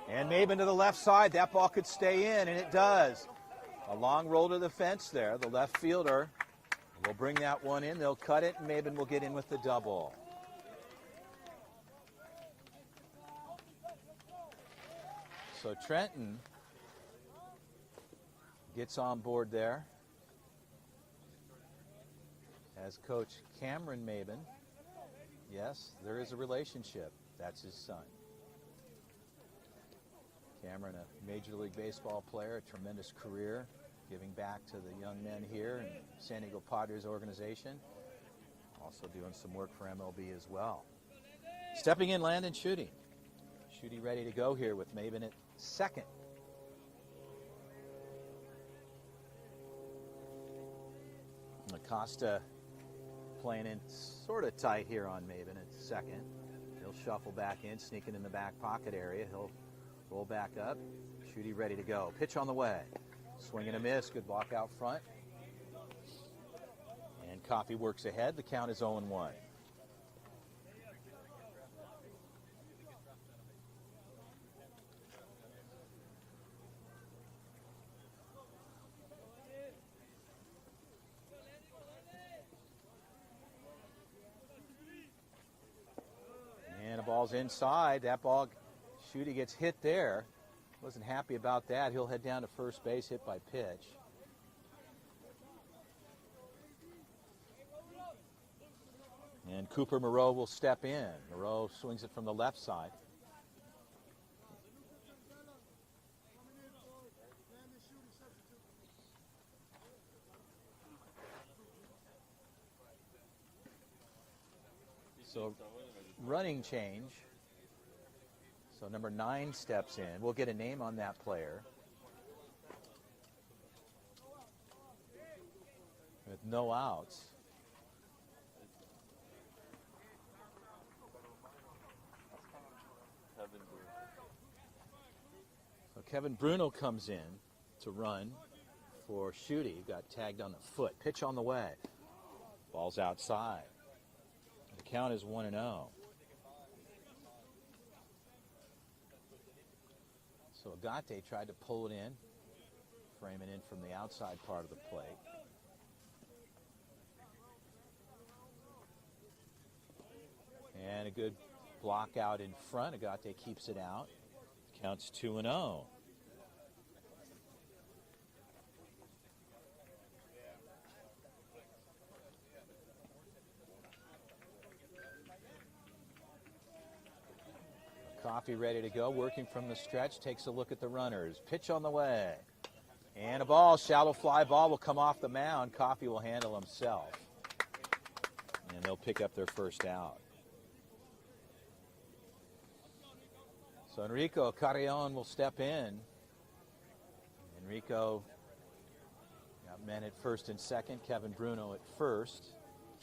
And Maben to the left side. That ball could stay in, and it does. A long roll to the fence there. The left fielder will bring that one in. They'll cut it, and Maben will get in with the double. So Trenton gets on board there. As Coach Cameron Maben, yes, there is a relationship. That's his son. Cameron, a Major League Baseball player, a tremendous career, giving back to the young men here in San Diego Padres organization. Also doing some work for MLB as well. Stepping in, Landon Schutte. Schutte ready to go here with Maben at second. Acosta playing in sort of tight here on Maben at second. He'll shuffle back in, sneaking in the back pocket area. He'll roll back up. Schutte ready to go. Pitch on the way. Swing and a miss. Good block out front. And Coffey works ahead. The count is 0-1. Ball's inside. That ball, Schutte gets hit there. Wasn't happy about that. He'll head down to first base, hit by pitch. And Cooper Moreau will step in. Moreau swings it from the left side. So running change. So number 9 steps in. We'll get a name on that player. With no outs. So Kevin Bruno comes in to run for Schutte. Got tagged on the foot. Pitch on the way. Ball's outside. The count is 1-0. So Agate tried to pull it in, frame it in from the outside part of the plate. And a good block out in front. Agate keeps it out. Counts 2-0. Coffee ready to go, working from the stretch, takes a look at the runners. Pitch on the way. And a ball, shallow fly ball will come off the mound. Coffee will handle himself. And they'll pick up their first out. So Enrico Carrion will step in. Enrico got men at first and second. Kevin Bruno at first.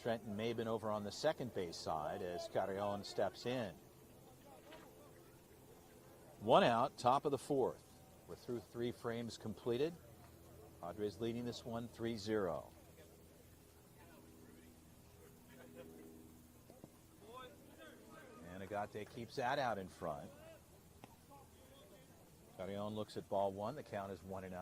Trenton Mabin over on the second base side as Carrion steps in. 1 out, top of the fourth. We're through 3 frames completed. Padres leading this one 3-0. And Agate keeps that out in front. Carrion looks at ball 1. The count is 1-0.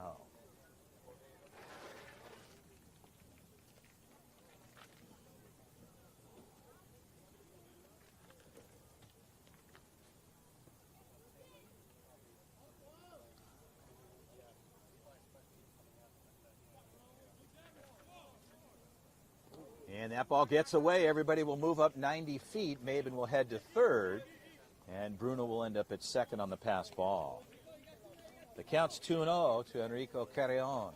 And that ball gets away. Everybody will move up 90 feet. Mabin will head to third. And Bruno will end up at second on the pass ball. The count's 2-0 to Enrico Carrion.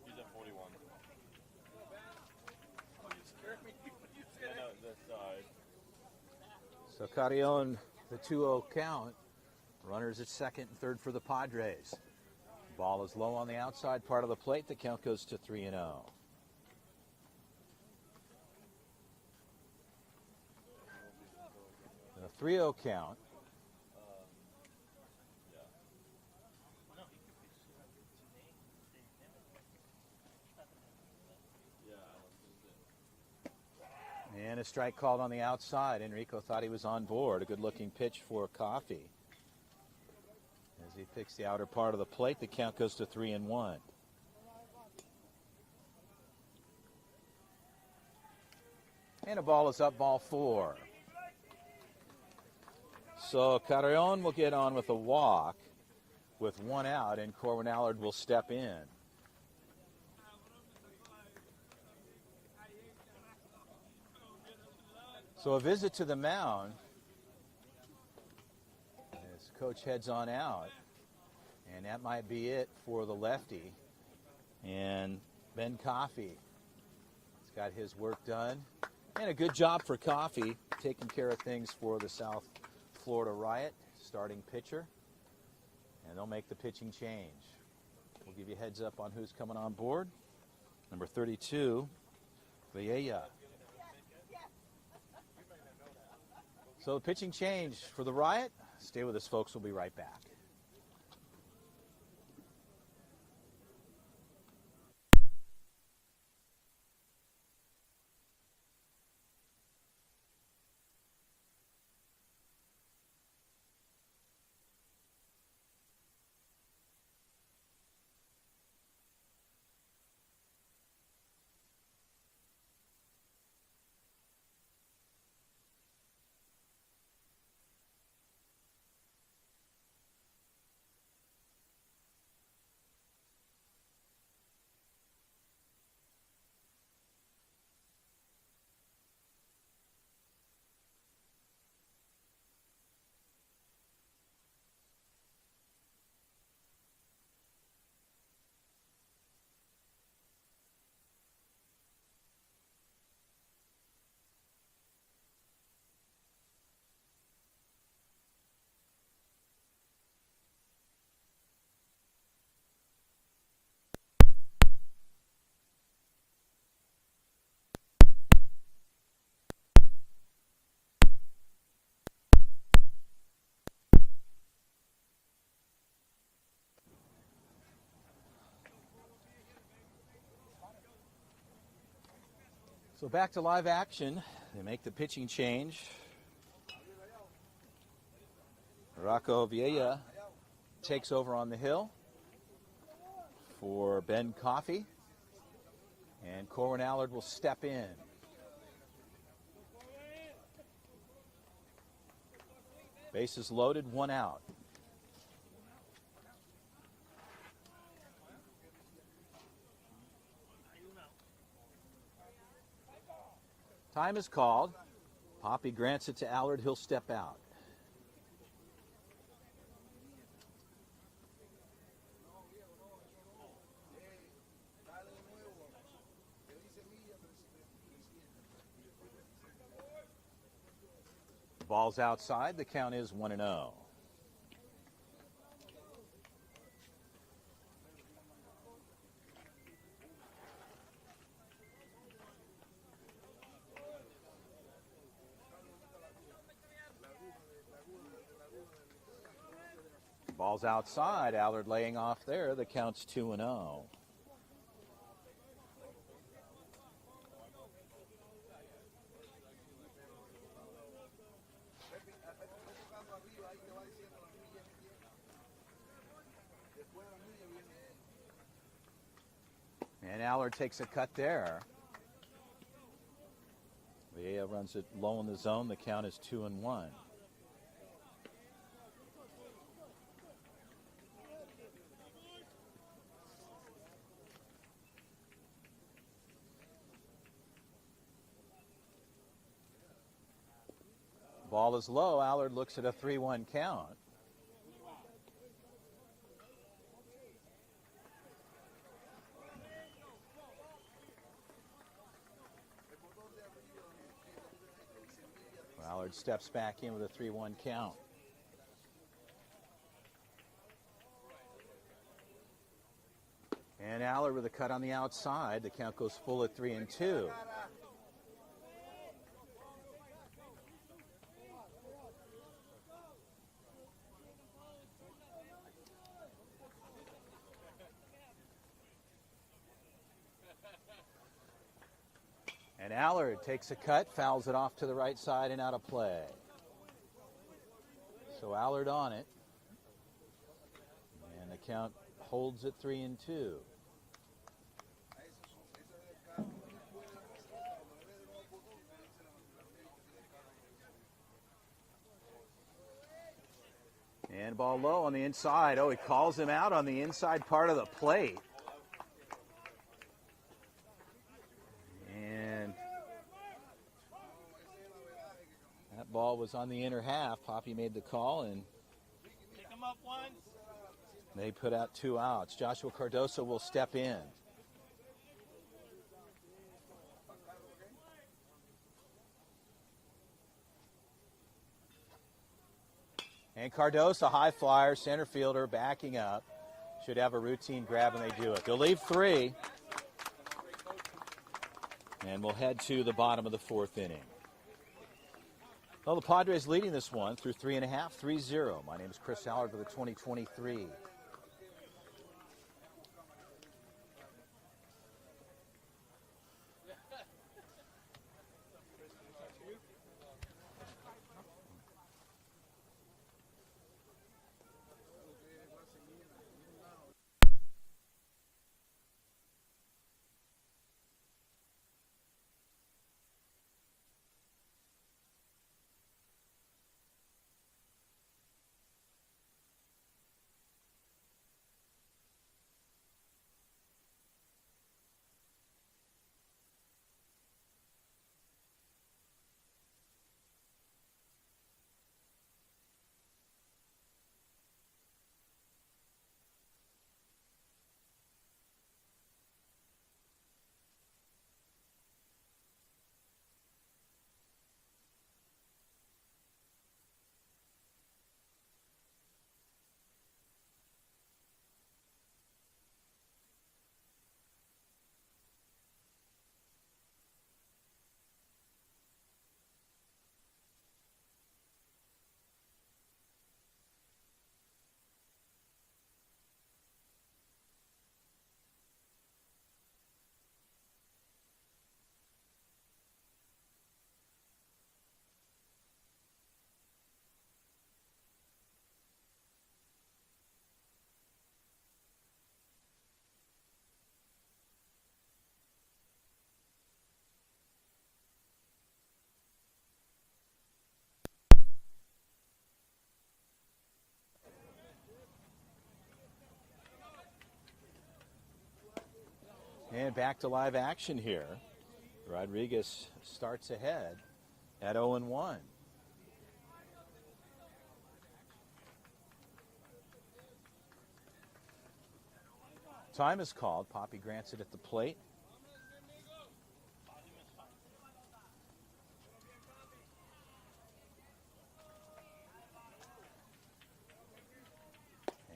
He's at 41. So Carrion, the 2-0 count. Runners at second and third for the Padres. Ball is low on the outside part of the plate. The count goes to 3-0. And a 3-0 count. And a strike called on the outside. Enrico thought he was on board. A good-looking pitch for Coffee. As he picks the outer part of the plate, the count goes to 3-1. And a ball is up, ball 4. So Carrion will get on with a walk with 1 out, and Corwin Allard will step in. So a visit to the mound as coach heads on out. And that might be it for the lefty. And Ben Coffey has got his work done. And a good job for Coffey, taking care of things for the South Florida Riot, starting pitcher. And they'll make the pitching change. We'll give you a heads up on who's coming on board. Number 32, Vieja. So the pitching change for the Riot. Stay with us, folks. We'll be right back. So back to live action. They make the pitching change. Rocco Vieira takes over on the hill for Ben Coffey. And Corwin Allard will step in. Bases loaded, 1 out. Time is called. Poppy grants it to Allard. He'll step out. Ball's outside. The count is 1-0. Ball's outside. Allard laying off there. The count's 2-0. And Allard takes a cut there. Villa runs it low in the zone. The count is 2-1. Ball is low. Allard looks at a 3-1 count. Allard steps back in with a 3-1 count. And Allard with a cut on the outside. The count goes full at 3-2. And Allard takes a cut, fouls it off to the right side and out of play. So Allard on it. And the count holds at 3-2. And ball low on the inside. Oh, he calls him out on the inside part of the plate. Ball was on the inner half. Poppy made the call, and Pick him up once. they put out 2 outs. Joshua Cardoso will step in. And Cardoso, high flyer, center fielder, backing up. Should have a routine grab, and they do it. They'll leave 3. And we'll head to the bottom of the 4th inning. Well, the Padres leading this one through 3.5, 3-0. My name is Chris Allard for the 2023 And back to live action here. Rodriguez starts ahead at 0-1. Time is called. Poppy grants it at the plate.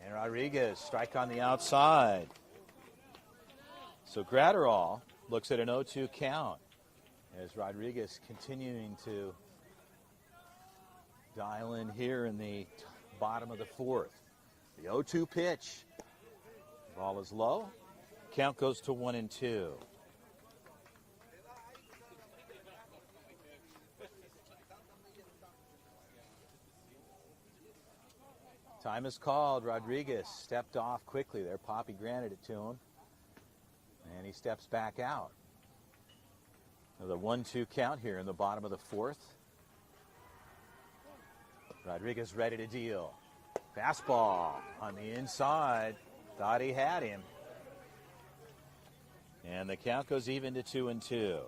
And Rodriguez, strike on the outside. So Gratterall looks at an 0-2 count as Rodriguez continuing to dial in here in the bottom of the fourth. The 0-2 pitch. Ball is low. Count goes to 1-2. Time is called. Rodriguez stepped off quickly there. Poppy granted it to him. And he steps back out. Another 1-2 count here in the bottom of the fourth. Rodriguez ready to deal. Fastball on the inside. Thought he had him. And the count goes even to 2-2.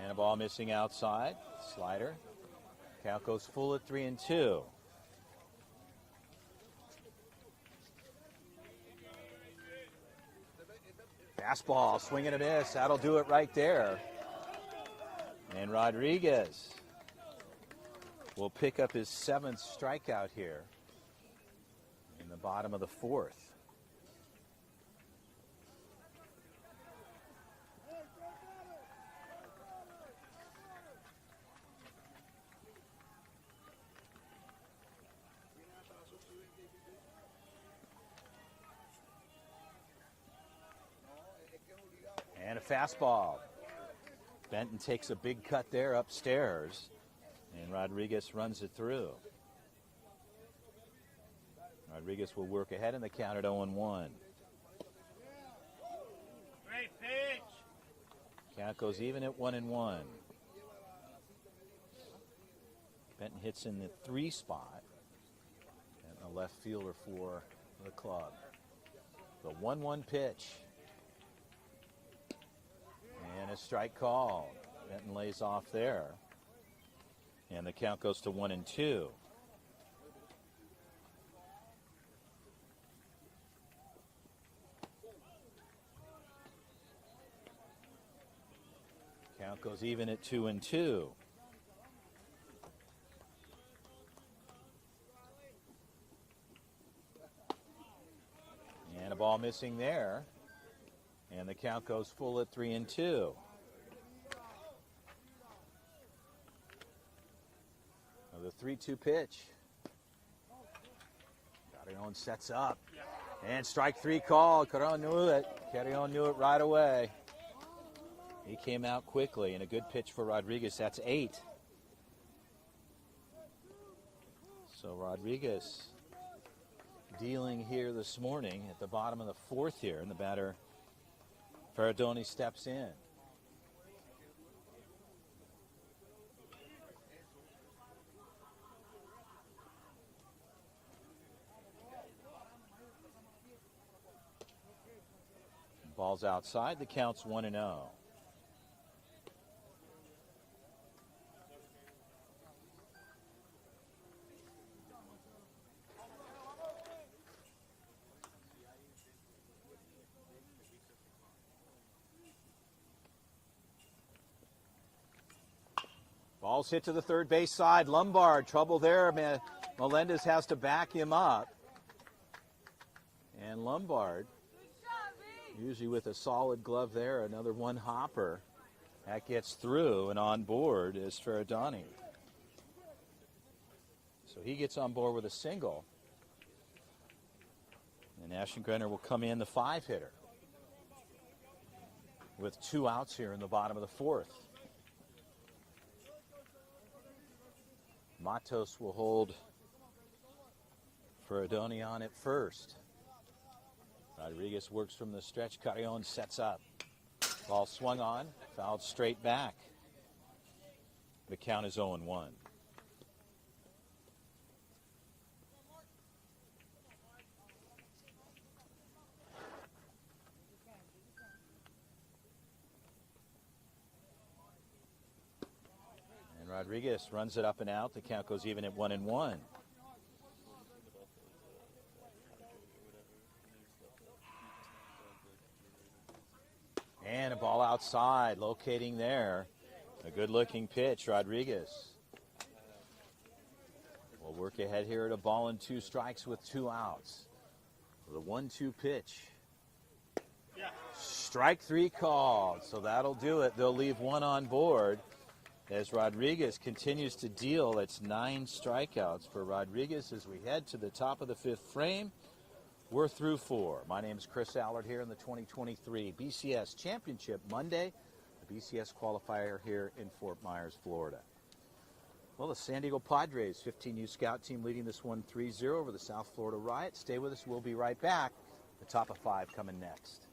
And a ball missing outside. Slider. Count goes full at 3-2. Fastball, swing and a miss. That'll do it right there. And Rodriguez will pick up his 7th strikeout here in the bottom of the fourth. And a fastball. Benton takes a big cut there upstairs, and Rodriguez runs it through. Rodriguez will work ahead in the count at 0-1. Great pitch. Count goes even at 1-1. Benton hits in the 3 spot, and a left fielder for the club. The 1-1 pitch. And a strike called. Benton lays off there. And the count goes to 1-2. Count goes even at 2-2. And a ball missing there. And the count goes full at 3-2. The 3-2 pitch. Carrion sets up. And strike 3 called. Carrion knew it. Carrion knew it right away. He came out quickly, and a good pitch for Rodriguez. That's 8. So Rodriguez dealing here this morning at the bottom of the fourth here, and the batter Ferradoni steps in. Ball's outside. The count's 1-0. Ball's hit to the third base side. Lombard, trouble there. Melendez has to back him up. And Lombard, usually with a solid glove there, another one hopper. That gets through, and on board is Ferradoni. So he gets on board with a single. And Aschengrener will come in the 5-hitter with 2 outs here in the bottom of the fourth. Matos will hold Ferradoni on at first. Rodriguez works from the stretch. Carrion sets up. Ball swung on, fouled straight back. The count is 0-1. Rodriguez runs it up and out. The count goes even at 1-1. And a ball outside, locating there. A good-looking pitch, Rodriguez. We'll work ahead here at a ball and 2 strikes with 2 outs. The 1-2 pitch. Strike 3 called, so that'll do it. They'll leave 1 on board as Rodriguez continues to deal. It's 9 strikeouts for Rodriguez as we head to the top of the 5th frame. We're through 4. My name is Chris Allard here in the 2023 BCS Championship Monday, the BCS qualifier here in Fort Myers, Florida. Well, the San Diego Padres 15U scout team leading this one 3-0 over the South Florida Riot. Stay with us. We'll be right back. The top of 5 coming next.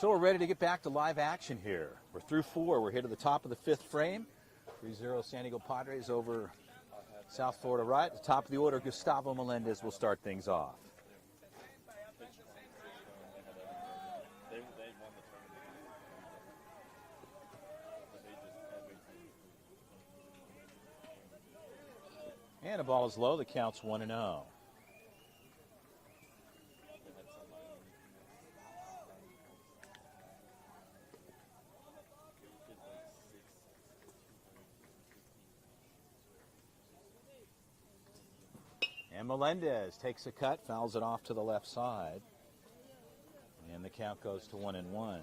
So we're ready to get back to live action here. We're through 4. We're here to the top of the 5th frame. 3-0 San Diego Padres over South Florida Riot. At the top of the order, Gustavo Melendez will start things off. And the ball is low. The count's 1-0. And Melendez takes a cut, fouls it off to the left side. And the count goes to 1-1.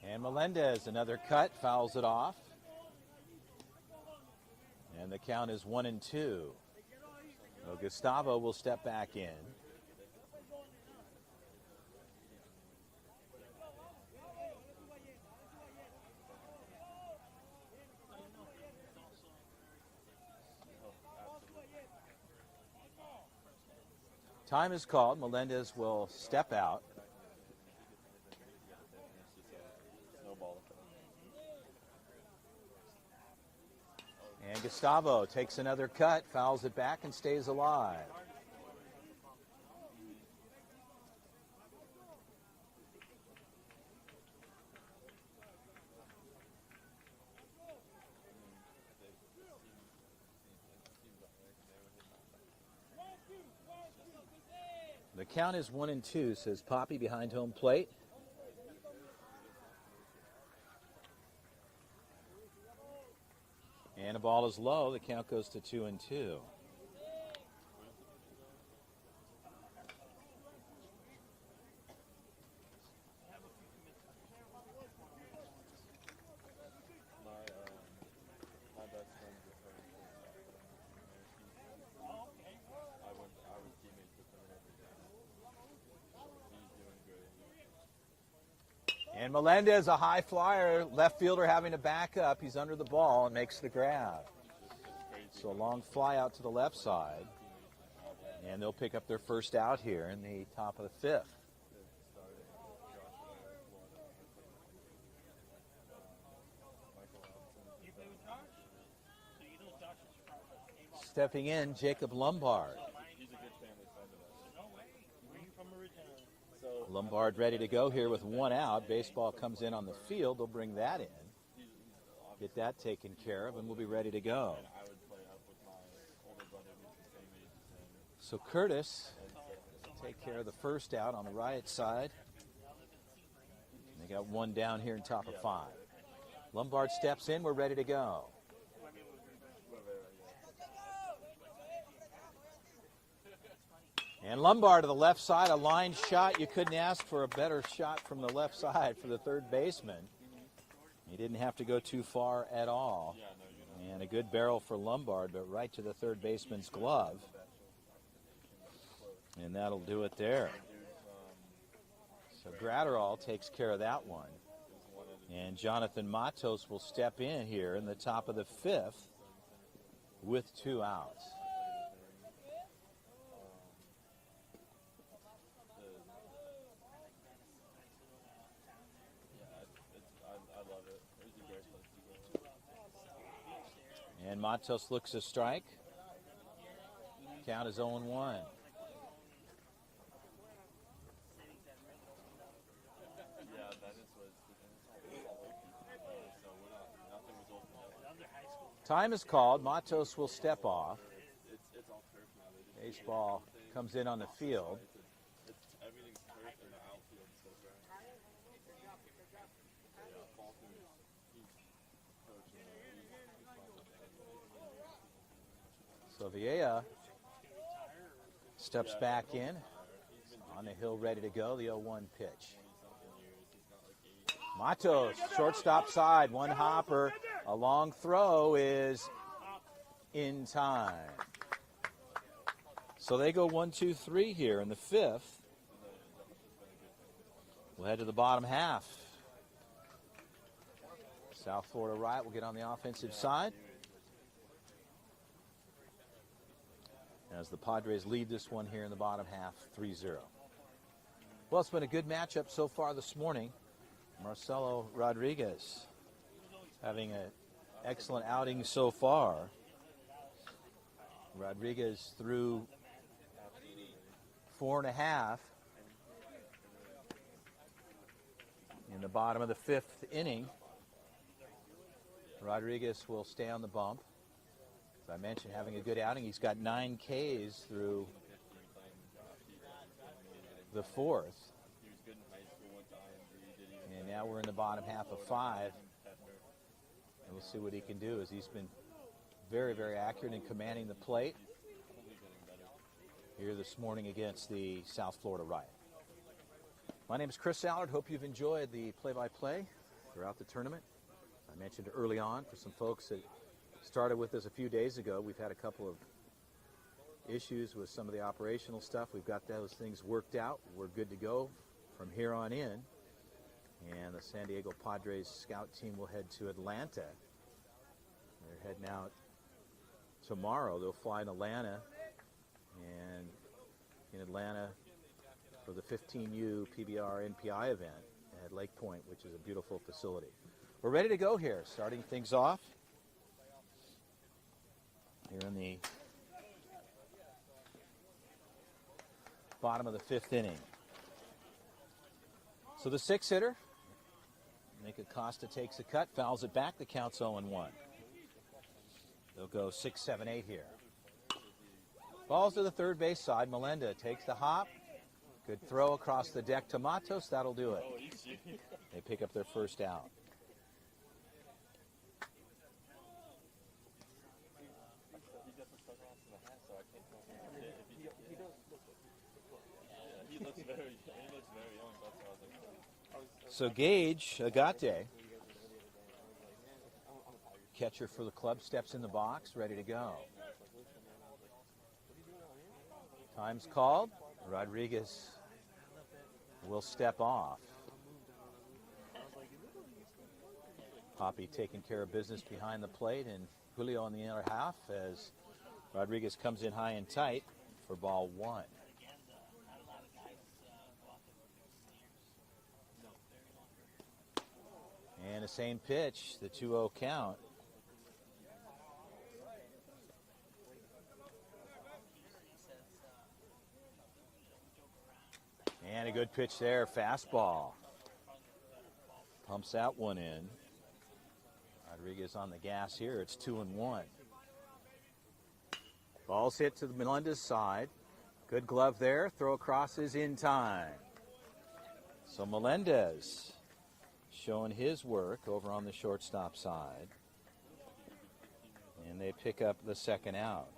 And Melendez, another cut, fouls it off. And the count is 1-2. So Gustavo will step back in. Time is called. Melendez will step out. And Gustavo takes another cut, fouls it back, and stays alive. The count is 1-2, says Poppy behind home plate. And the ball is low. The count goes to 2-2. And Melendez, a high flyer, left fielder having to back up. He's under the ball and makes the grab. So a long fly out to the left side. And they'll pick up their first out here in the top of the 5th. Stepping in, Jacob Lombard. Lombard ready to go here with one out. Baseball comes in on the field. They'll bring that in. Get that taken care of, and we'll be ready to go. So Curtis take care of the first out on the Riot side. They got one down here in top of 5. Lombard steps in. We're ready to go. And Lombard to the left side, a line shot. You couldn't ask for a better shot from the left side for the third baseman. He didn't have to go too far at all. And a good barrel for Lombard, but right to the third baseman's glove. And that'll do it there. So Gratterall takes care of that one. And Jonathan Matos will step in here in the top of the 5th with 2 outs. And Matos looks a strike. Count is 0-1. Time is called. Matos will step off. Baseball comes in on the field. So Vieja steps back in. On the hill, ready to go. The 0-1 pitch. Matos, shortstop side, one hopper. A long throw is in time. So they go 1-2-3 here in the 5th. We'll head to the bottom half. South Florida Riot will get on the offensive side as the Padres lead this one here in the bottom half, 3-0. Well, it's been a good matchup so far this morning. Marcelo Rodriguez having an excellent outing so far. Rodriguez threw 4.5 in the bottom of the 5th inning. Rodriguez will stay on the bump. As I mentioned, having a good outing. He's got 9 Ks through the 4th. And now we're in the bottom half of 5. And we'll see what he can do, as he's been very, very accurate in commanding the plate here this morning against the South Florida Riot. My name is Chris Allard. Hope you've enjoyed the play-by-play throughout the tournament. I mentioned early on, for some folks that started with us a few days ago, we've had a couple of issues with some of the operational stuff. We've got those things worked out. We're good to go from here on in. And the San Diego Padres scout team will head to Atlanta. They're heading out tomorrow. They'll fly in Atlanta, and in Atlanta for the 15U PBR NPI event at Lake Point, which is a beautiful facility. We're ready to go here, starting things off here in the bottom of the 5th inning. So the 6-hitter, Nick Acosta, takes a cut, fouls it back. The count's 0-1. They'll go 6, 7, 8 here. Balls to the third base side. Melenda takes the hop. Good throw across the deck to Matos. That'll do it. They pick up their first out. So Gage Agate, catcher for the club, steps in the box, ready to go. Time's called. Rodriguez will step off. Poppy taking care of business behind the plate, and Julio in the other half as Rodriguez comes in high and tight for ball one. And the same pitch, the 2-0 count. And a good pitch there, fastball. Pumps that one in. Rodriguez on the gas here. It's 2-1. Ball's hit to the Melendez side. Good glove there. Throw across is in time. So Melendez showing his work over on the shortstop side. And they pick up the second out.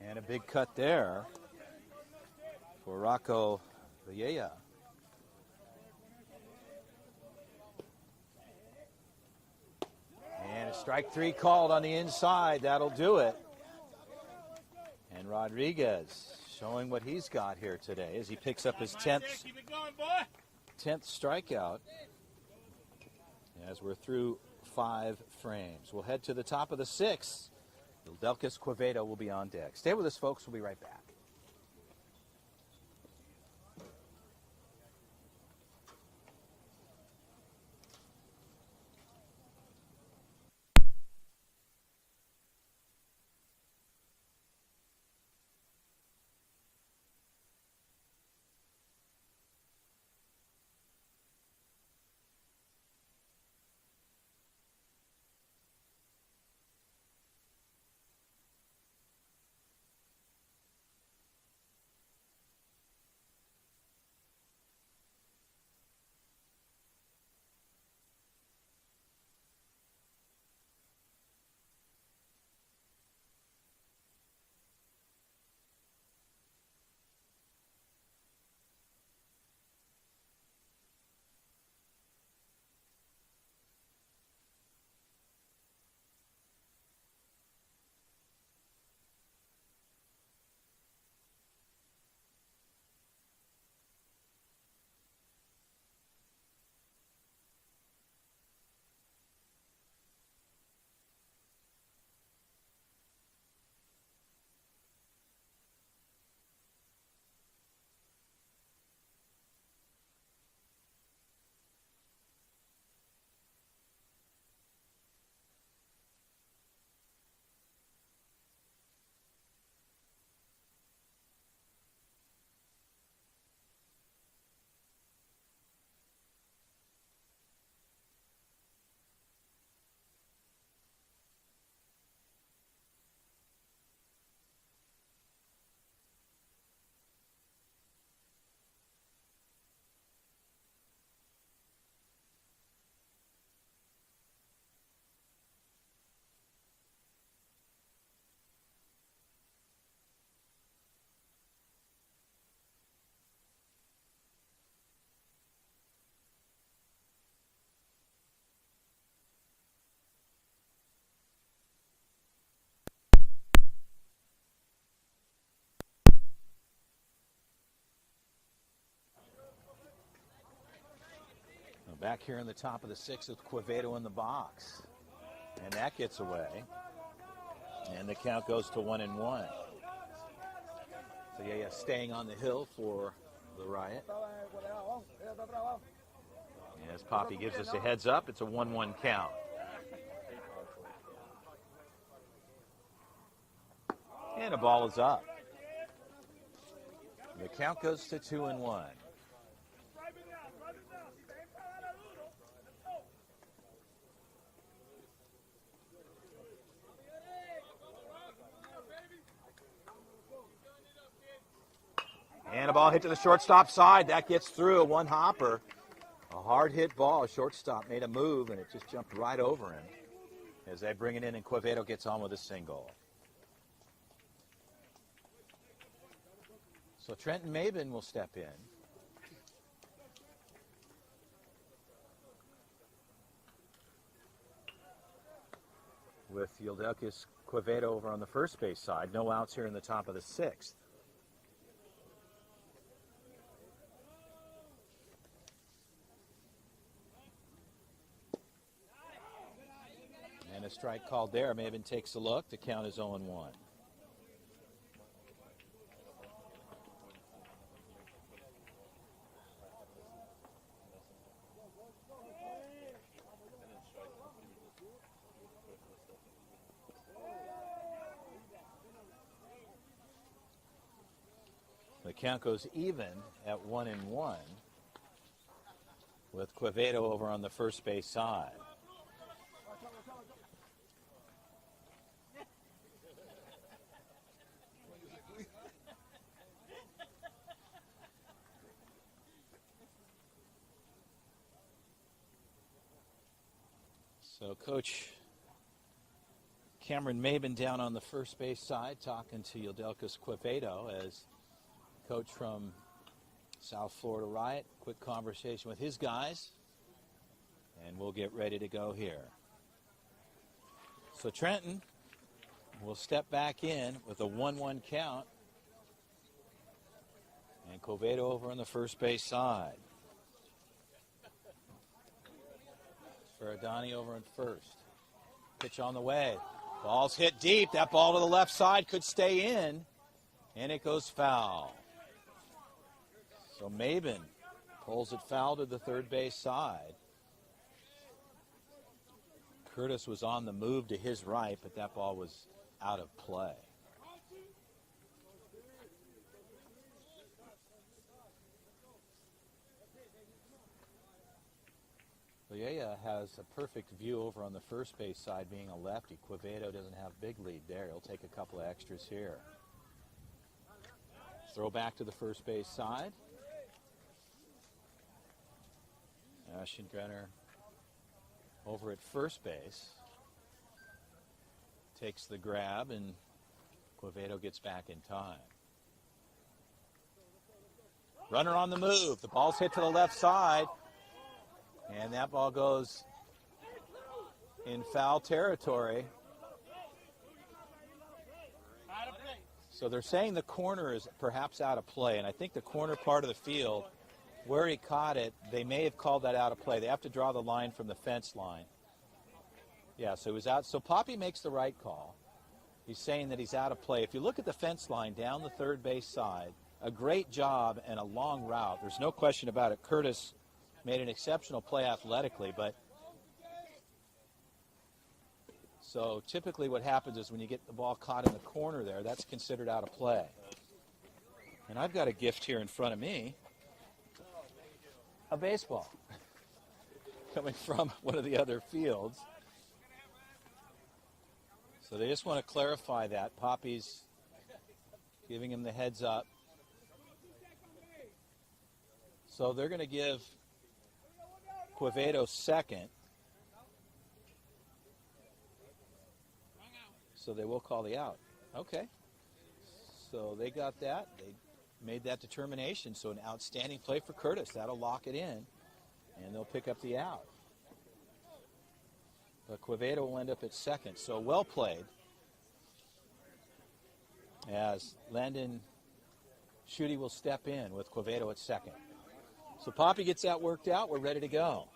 And a big cut there for Rocco Villella. And a strike three called on the inside. That'll do it. And Rodriguez showing what he's got here today as he picks up his 10th strikeout as we're through 5 frames. We'll head to the top of the 6th. Delcas Quevedo will be on deck. Stay with us, folks. We'll be right back. Back here in the top of the 6th with Quevedo in the box. And that gets away. And the count goes to 1-1. So yeah, staying on the hill for the Riot. As Poppy gives us a heads up, it's a 1-1 count. And a ball is up. The count goes to 2-1. And a ball hit to the shortstop side. That gets through. A one hopper. A hard hit ball. Shortstop made a move and it just jumped right over him. As they bring it in and Quevedo gets on with a single. So Trenton Maben will step in. With Yildelkis Quevedo over on the first base side. No outs here in the top of the sixth. And a strike called there. Maben takes a look. The count is 0-1. The count goes even at 1-1 with Quevedo over on the first base side. So Coach Cameron Maben down on the first base side talking to Yildelkis Quevedo as coach from South Florida Riot. Quick conversation with his guys, and we'll get ready to go here. So Trenton will step back in with a 1-1 count, and Quevedo over on the first base side. Ferradani over in first. Pitch on the way. Ball's hit deep. That ball to the left side could stay in, and it goes foul. So Maben pulls it foul to the third base side. Curtis was on the move to his right, but that ball was out of play. Liea has a perfect view over on the first base side, being a lefty. Quevedo doesn't have big lead there. He'll take a couple of extras here. Throw back to the first base side. Aschenbrenner over at first base. Takes the grab, and Quevedo gets back in time. Runner on the move. The ball's hit to the left side. And that ball goes in foul territory. So they're saying the corner is perhaps out of play. And I think the corner part of the field, where he caught it, they may have called that out of play. They have to draw the line from the fence line. Yeah, so he was out. So Poppy makes the right call. He's saying that he's out of play. If you look at the fence line down the third base side, a great job and a long route. There's no question about it. Curtis made an exceptional play athletically, but so typically what happens is when you get the ball caught in the corner there, that's considered out of play. And I've got a gift here in front of me, a baseball, coming from one of the other fields. So they just want to clarify that. Poppy's giving him the heads up. So they're going to give Quevedo second. So they will call the out. Okay. So they got that. They made that determination. So an outstanding play for Curtis. That'll lock it in. And they'll pick up the out. But Quevedo will end up at second. So well played. As Landon Schutte will step in with Quevedo at second. So Poppy gets that worked out. We're ready to go.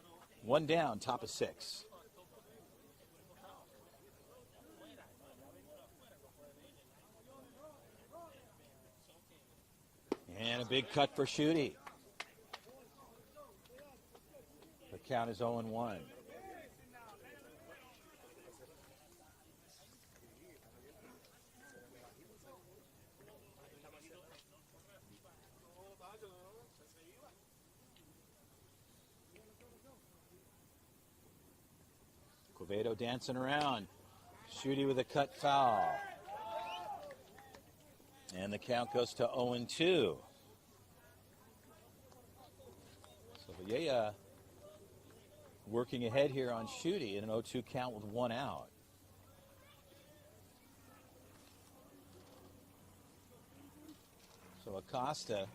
One down, top of six. And a big cut for Schutte. The count is 0-1. Quevedo dancing around. Schutte with a cut foul. And the count goes to 0-2. So Liea working ahead here on Schutte in an 0-2 count with one out. So So Acosta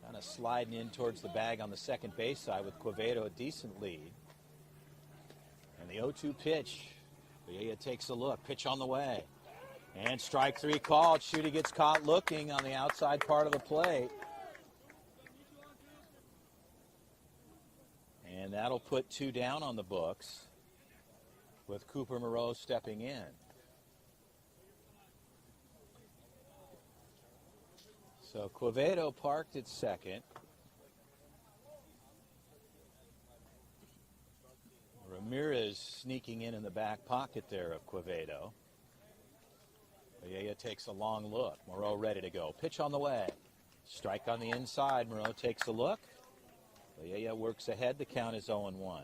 kind of sliding in towards the bag on the second base side with Quevedo a decent lead. And the 0-2 pitch. Villa takes a look. Pitch on the way. And strike three called. Shooty gets caught looking on the outside part of the plate. And that'll put two down on the books with Cooper Moreau stepping in. So Quevedo parked at second. Ramirez sneaking in the back pocket there of Quevedo. Villa takes a long look. Moreau ready to go. Pitch on the way. Strike on the inside. Moreau takes a look. Villa works ahead. The count is 0-1.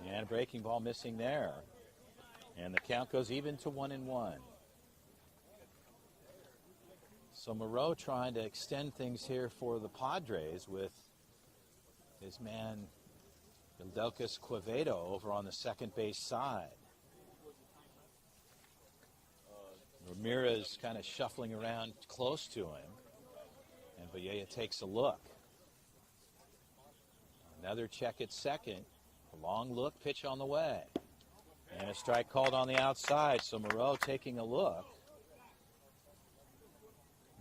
And a breaking ball missing there. And the count goes even to 1-1. So Moreau trying to extend things here for the Padres with his man Ildelkis Quevedo over on the second base side. Ramirez kind of shuffling around close to him. And Villa takes a look. Another check at second. A long look, pitch on the way. And a strike called on the outside, so Moreau taking a look.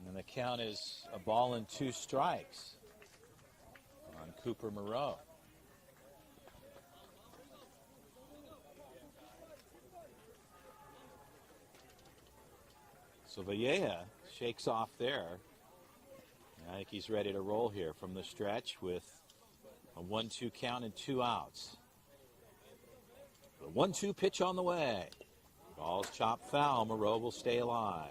And the count is a ball and two strikes on Cooper Moreau. So Villa shakes off there. And I think he's ready to roll here from the stretch with a 1-2 count and 2 outs. The 1-2 pitch on the way. Ball's chopped foul. Moreau will stay alive.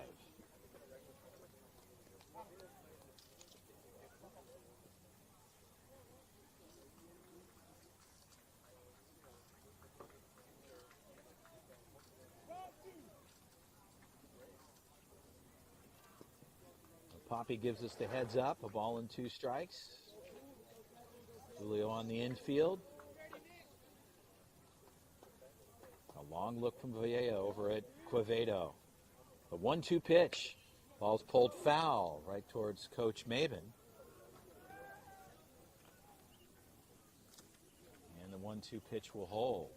Poppy gives us the heads up. A ball and 2 strikes. Julio on the infield. A long look from Villa over at Quevedo. The 1-2 pitch. Ball's pulled foul right towards Coach Maben. And the 1-2 pitch will hold.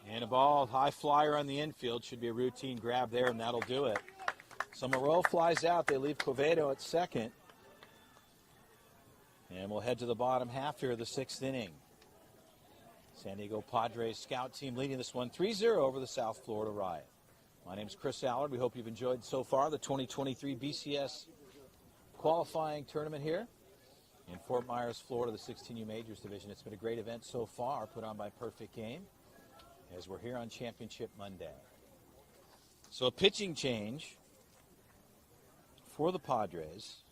And a ball, high flyer on the infield. Should be a routine grab there, and that'll do it. So Moreau flies out. They leave Quevedo at second. And we'll head to the bottom half here of the 6th inning. San Diego Padres scout team leading this one 3-0 over the South Florida Riot. My name is Chris Allard. We hope you've enjoyed so far the 2023 BCS qualifying tournament here in Fort Myers, Florida, the 16U Majors Division. It's been a great event so far, put on by Perfect Game, as we're here on Championship Monday. So a pitching change for the Padres.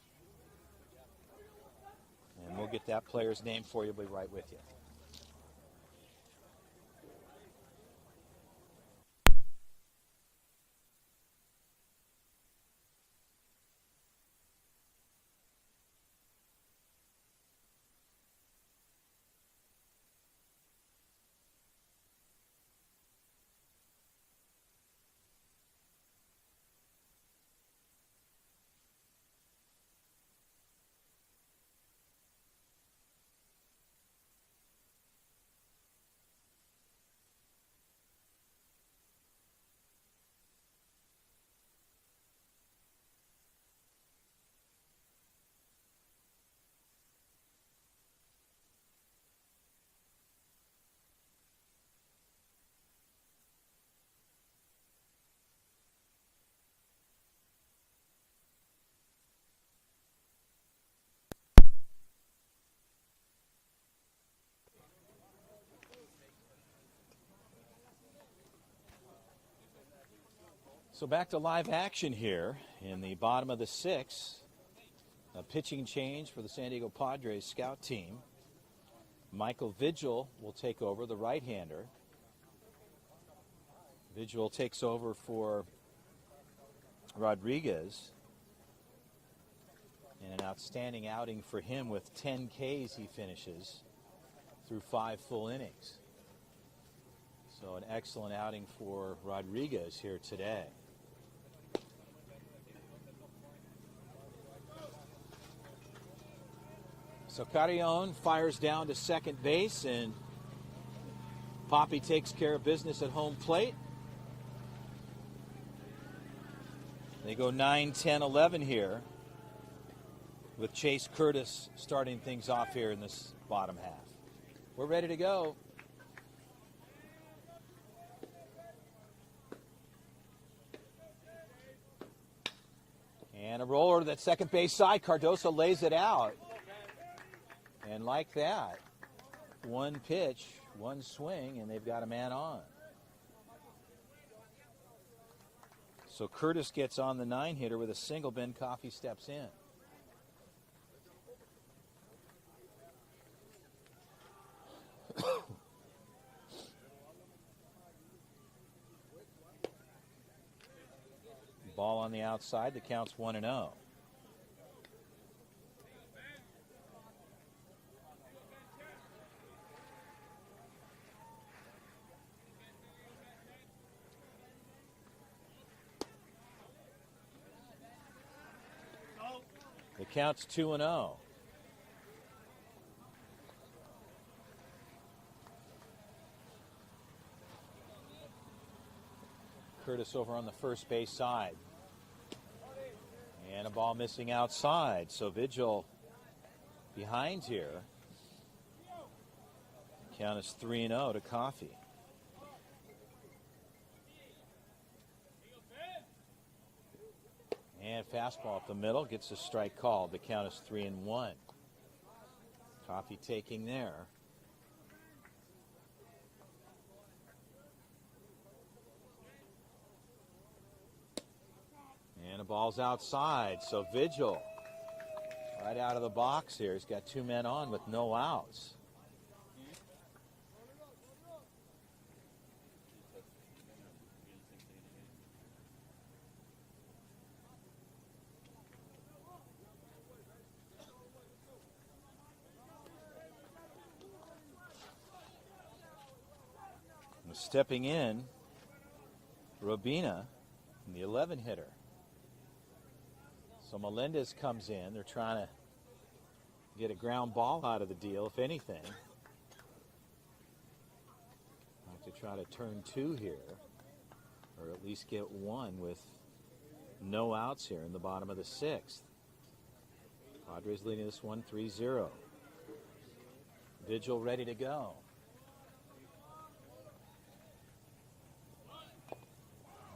And we'll get that player's name for you. We'll be right with you. So back to live action here in the bottom of the sixth. A pitching change for the San Diego Padres scout team. Michael Vigil will take over, the right-hander. Vigil takes over for Rodriguez. And an outstanding outing for him with 10 Ks he finishes through 5 full innings. So an excellent outing for Rodriguez here today. So Carrion fires down to second base, and Poppy takes care of business at home plate. They go 9, 10, 11 here, with Chase Curtis starting things off here in this bottom half. We're ready to go. And a roller to that second base side. Cardoso lays it out. And like that, one pitch, one swing, and they've got a man on. So Curtis gets on the 9-hitter with a single. Ben Coffey steps in. Ball on the outside. The count's 1-0. The count's 2-0. Curtis over on the first base side. And a ball missing outside. So Vigil behind here. The count is 3-0 to Coffey. And fastball up the middle, gets a strike called. The count is 3-1. Coffey taking there. And the ball's outside, so Vigil right out of the box here. He's got 2 men on with no outs. Stepping in, Robina, the 11-hitter. So Melendez comes in. They're trying to get a ground ball out of the deal, if anything. Like to try to turn 2 here, or at least get 1 with no outs here in the bottom of the 6th. Padres leading this one 3-0. Vigil ready to go.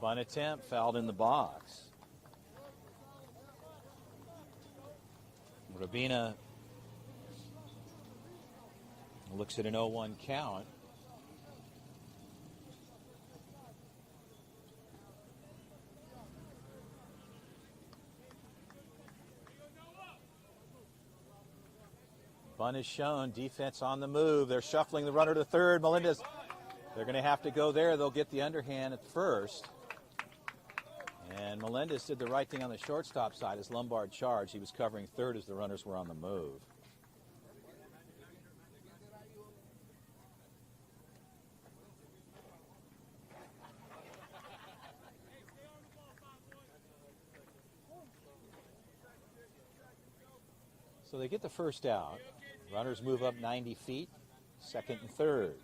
Bunt attempt, fouled in the box. Rabina looks at an 0-1 count. Bunt is shown, defense on the move. They're shuffling the runner to third. Melendez, they're going to have to go there. They'll get the underhand at first. And Melendez did the right thing on the shortstop side as Lombard charged. He was covering third as the runners were on the move. So they get the first out. Runners move up 90 feet, second and third.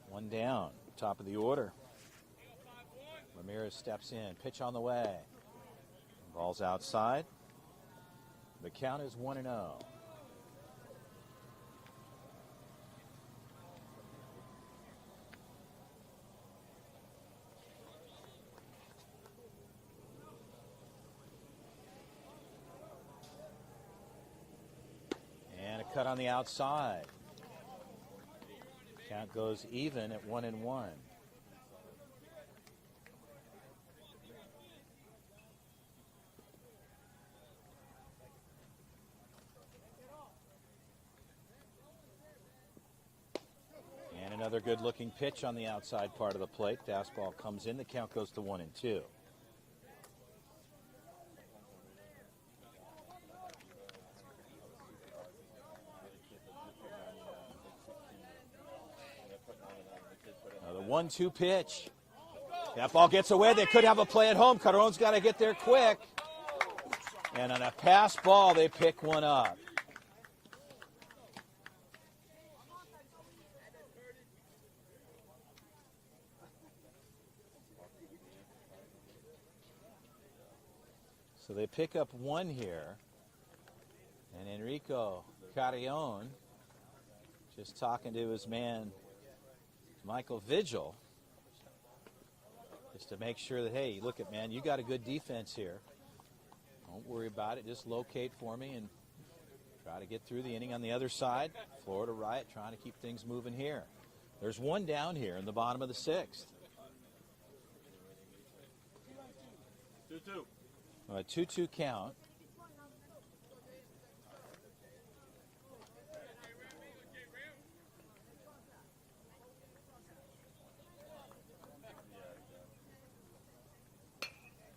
1 down, top of the order. Ramirez steps in, pitch on the way. Ball's outside. The count is 1-0. And a cut on the outside. Count goes even at 1-1. Another good-looking pitch on the outside part of the plate. Fastball comes in. The count goes to 1-2. Another 1-2 pitch. That ball gets away. They could have a play at home. Carron's got to get there quick. And on a pass ball, they pick one up. So they pick up one here. And Enrico Carrion just talking to his man, Michael Vigil, just to make sure that, hey, look at, man, you got a good defense here. Don't worry about it. Just locate for me and try to get through the inning on the other side. Florida Riot trying to keep things moving here. There's one down here in the bottom of the sixth. 2-2. A 2-2 count.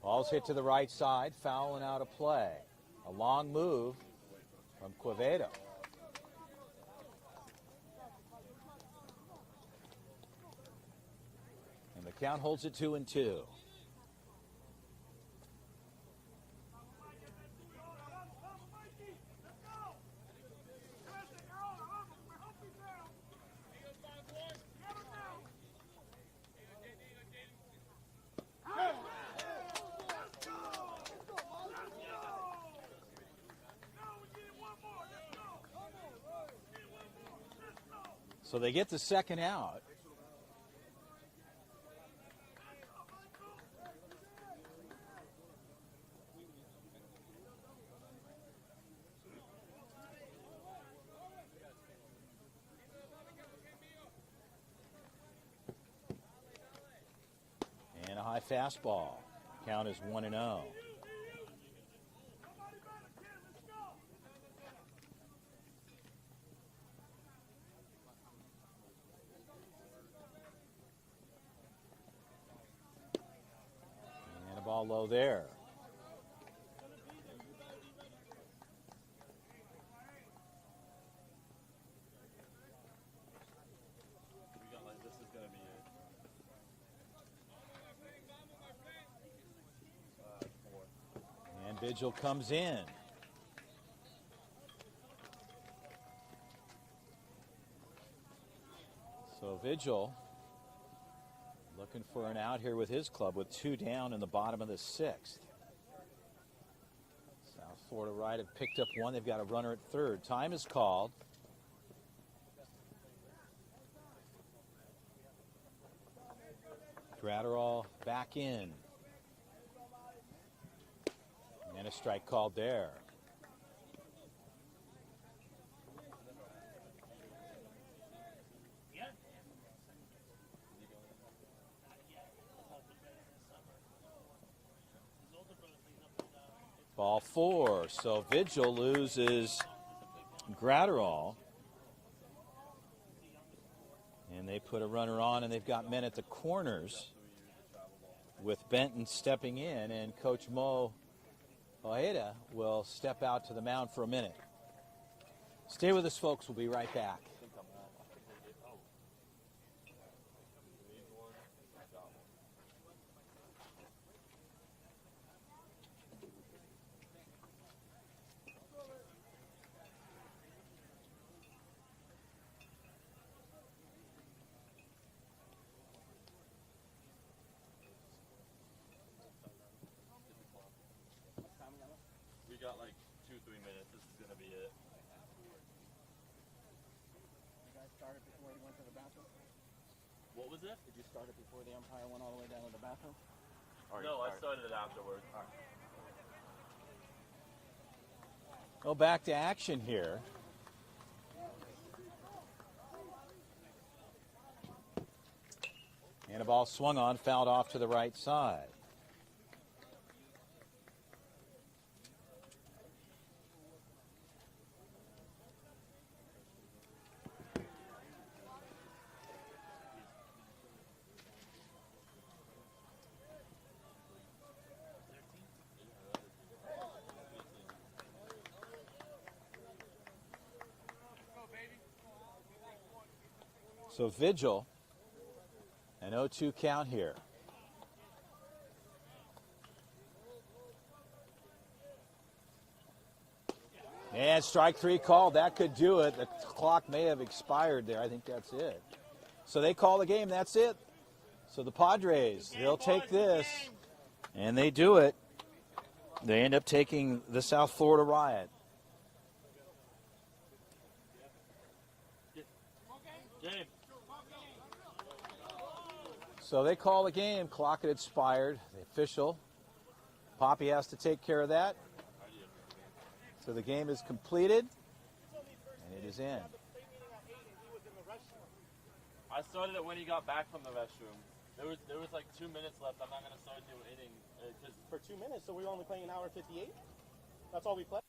Ball's hit to the right side, foul and out of play. A long move from Quevedo. And the count holds it 2-2. So they get the second out. And a high fastball. Count is 1-0. Ball low there. This is going to be it. 4. And Vigil comes in. So Vigil looking for an out here with his club with 2 down in the bottom of the sixth. South Florida Riot have picked up one. They've got a runner at third. Time is called. Gratterall back in. And a strike called there. Ball 4. So Vigil loses Gratterall. And they put a runner on, and they've got men at the corners with Benton stepping in, and Coach Mo Ojeda will step out to the mound for a minute. Stay with us, folks. We'll be right back. We got like 2-3 minutes. This is going to be it. You guys started before he went to the bathroom? What was it? Did you start it before the umpire went all the way down to the bathroom? No, I started it afterwards. Go back to action here. And a ball swung on, fouled off to the right side. So Vigil, an 0-2 count here. And strike three called. That could do it. The clock may have expired there. I think that's it. So they call the game. That's it. So the Padres, they'll take this, and they do it. They end up taking the South Florida Riot. So they call the game. Clock had expired. The official, Poppy, has to take care of that. So the game is completed, and it is in. I started it when he got back from the restroom. There was like 2 minutes left. I'm not gonna start doing inning because For 2 minutes, so we were only playing an hour and 58? That's all we played?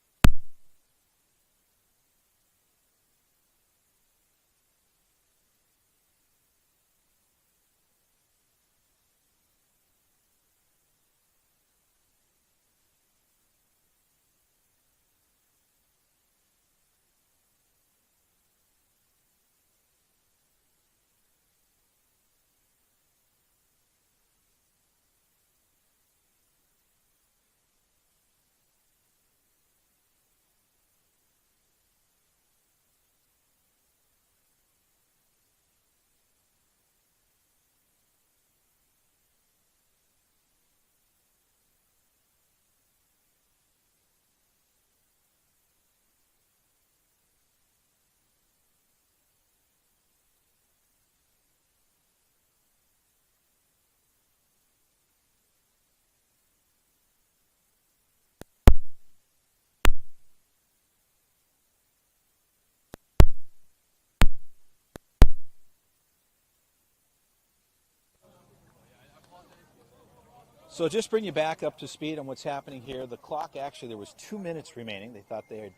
So just bring you back up to speed on what's happening here. The clock, actually, there was 2 minutes remaining. They thought they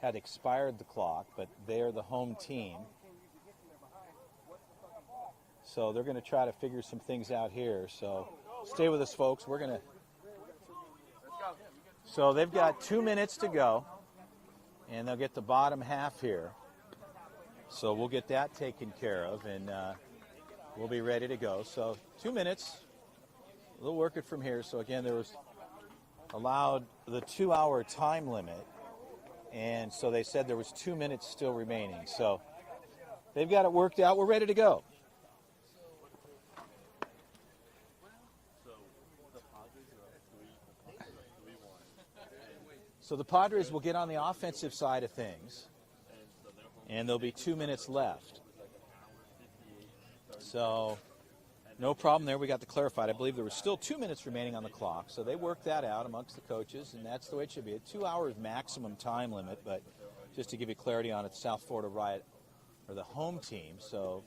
had expired the clock, but they are the home team. So they're going to try to figure some things out here. So stay with us, folks. We're going to. So they've got 2 minutes to go, and they'll get the bottom half here. So we'll get that taken care of, and we'll be ready to go. So 2 minutes. We'll work it from here. So again, there was allowed the 2-hour time limit, and so they said there was 2 minutes still remaining. So they've got it worked out. We're ready to go. So the Padres will get on the offensive side of things, and there'll be 2 minutes left. So no problem there. We got the clarified. I believe there was still 2 minutes remaining on the clock. So they worked that out amongst the coaches, and that's the way it should be. A 2 hours maximum time limit, but just to give you clarity on it, South Florida Riot are the home team. So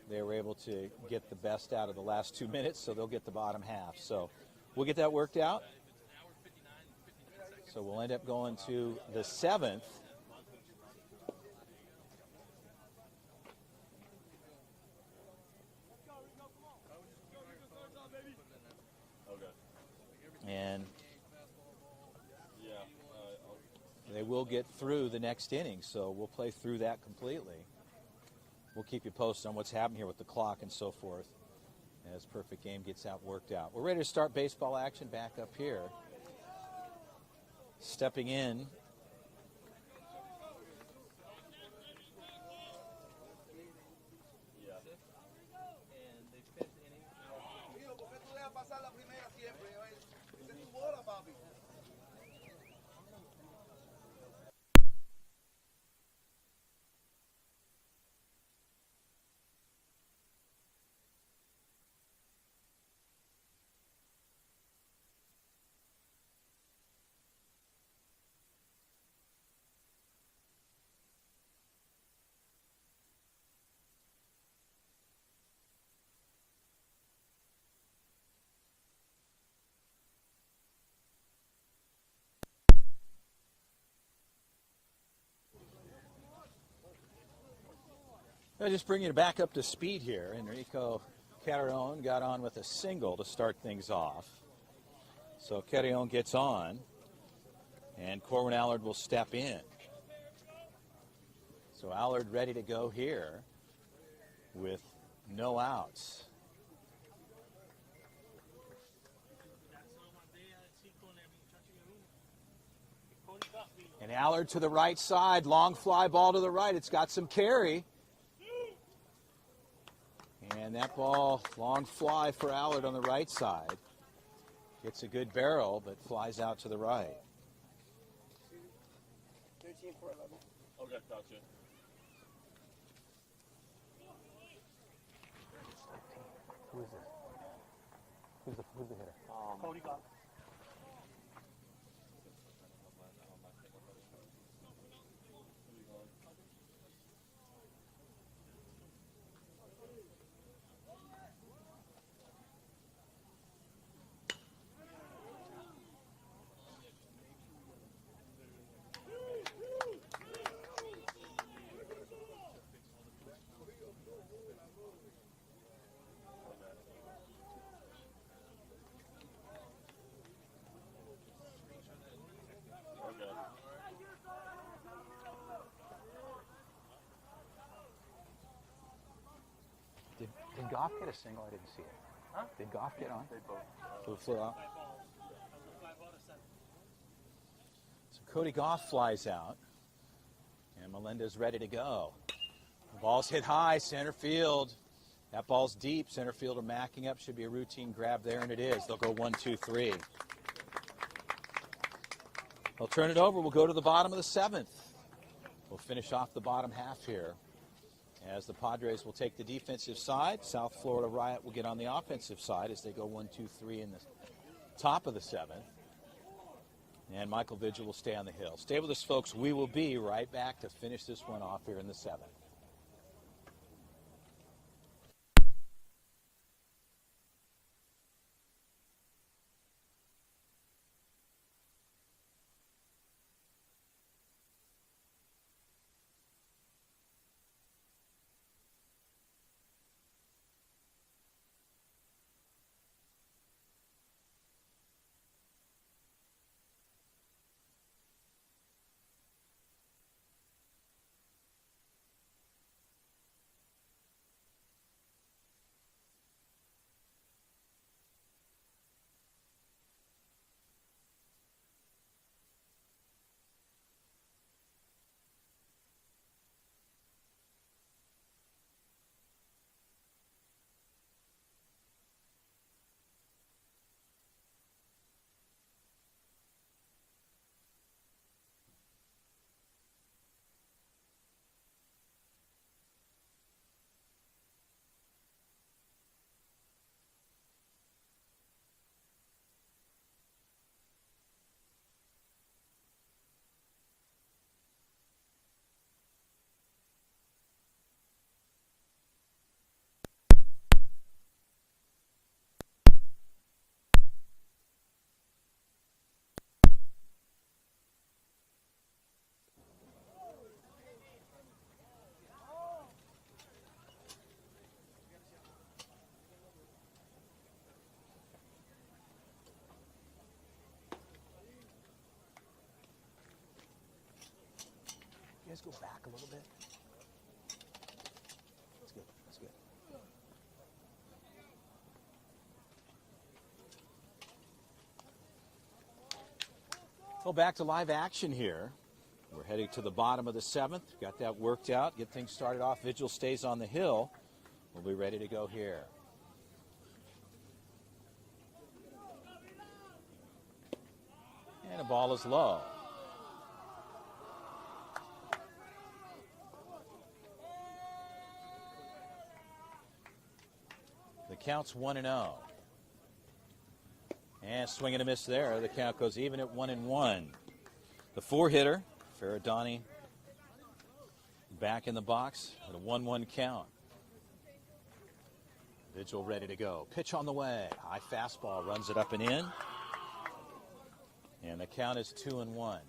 they were able to get the best out of the last 2 minutes, so they'll get the bottom half. So we'll get that worked out. So we'll end up going to the 7th. And they will get through the next inning, so we'll play through that completely. We'll keep you posted on what's happening here with the clock and so forth as Perfect Game gets out worked out. We're ready to start baseball action back up here. Stepping in, I'll just bring you back up to speed here. Enrico Carrion got on with a single to start things off. So Carrion gets on, and Corwin Allard will step in. So Allard ready to go here. with no outs. And Allard to the right side, long fly ball to the right. It's got some carry. And that ball, long fly for Allard on the right side. Gets a good barrel, but flies out to the right. 13 for 11. Okay, gotcha. Who is this? Who's the hitter? Cody Goff. Did Goff get a single? I didn't see it. Huh? Did Goff get on? They both. Flew out. So Cody Goff flies out. And Melendez ready to go. The ball's hit high, center field. That ball's deep. Center fielder macking up. Should be a routine grab there, and it is. They'll go 1, 2, 3. They'll turn it over. We'll go to the bottom of the 7th. We'll finish off the bottom half here, as the Padres will take the defensive side. South Florida Riot will get on the offensive side as they go 1, 2, 3 in the top of the 7th. And Michael Vigil will stay on the hill. Stay with us, folks. We will be right back to finish this one off here in the 7th. You guys go back a little bit. That's good. That's good. Well, back to live action here. We're heading to the bottom of the 7th. Got that worked out. Get things started off. Vigil stays on the hill. We'll be ready to go here. And the ball is low. The count's 1-0. And swing and a miss there. The count goes even at 1-1. The 4-hitter, Ferradani, back in the box at a 1-1 count. Vigil ready to go. Pitch on the way. High fastball, runs it up and in. And the count is 2-1.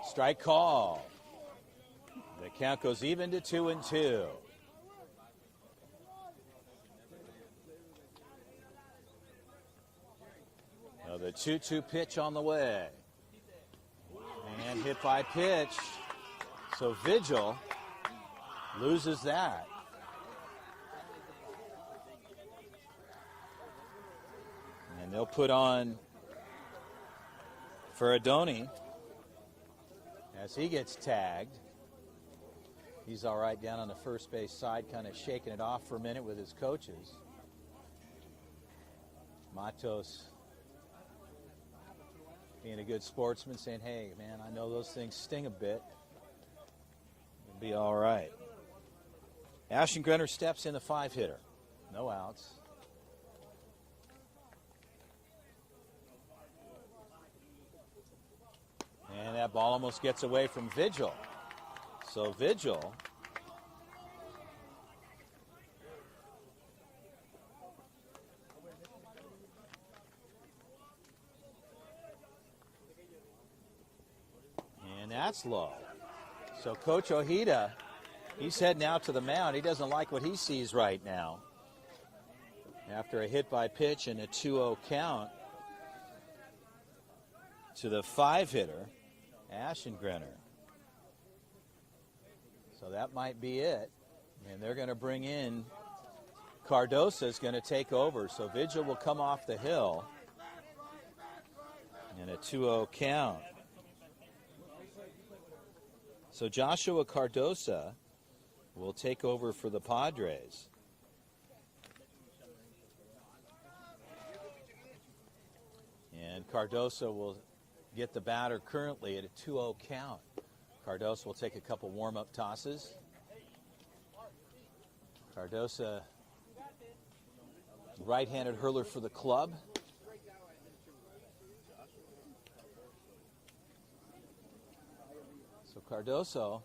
Strike call. The count goes even to 2-2. Now the The 2-2 pitch on the way. And hit by pitch. So Vigil loses that. And they'll put on Ferradoni as he gets tagged. He's all right down on the first base side, kind of shaking it off for a minute with his coaches. Matos being a good sportsman, saying, hey, man, I know those things sting a bit. It'll be all right. Ashton Grenner steps in the 5-hitter. No outs. And that ball almost gets away from Vigil. So Vigil and that's low. So Coach Ojeda, he's heading out to the mound. He doesn't like what he sees right now. After a hit by pitch and a 2-0 count to the 5-hitter, Ashton Grenner. So that might be it. And they're going to bring in Cardosa is going to take over. So Vigil will come off the hill. And a 2-0 count. So Joshua Cardosa will take over for the Padres. And Cardosa will get the batter currently at a 2-0 count. Cardosa will take a couple warm-up tosses. Cardosa, right-handed hurler for the club. So Cardosa,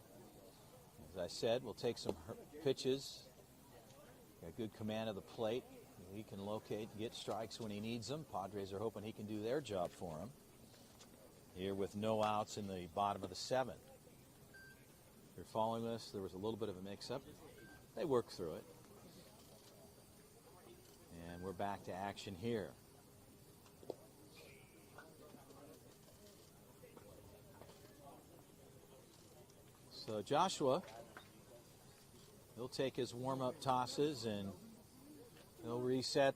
as I said, will take some pitches. Got good command of the plate. He can locate and get strikes when he needs them. Padres are hoping he can do their job for him. Here with no outs in the bottom of the 7th. If you're following this, there was a little bit of a mix-up. They worked through it. And we're back to action here. So Joshua, he'll take his warm-up tosses and he'll reset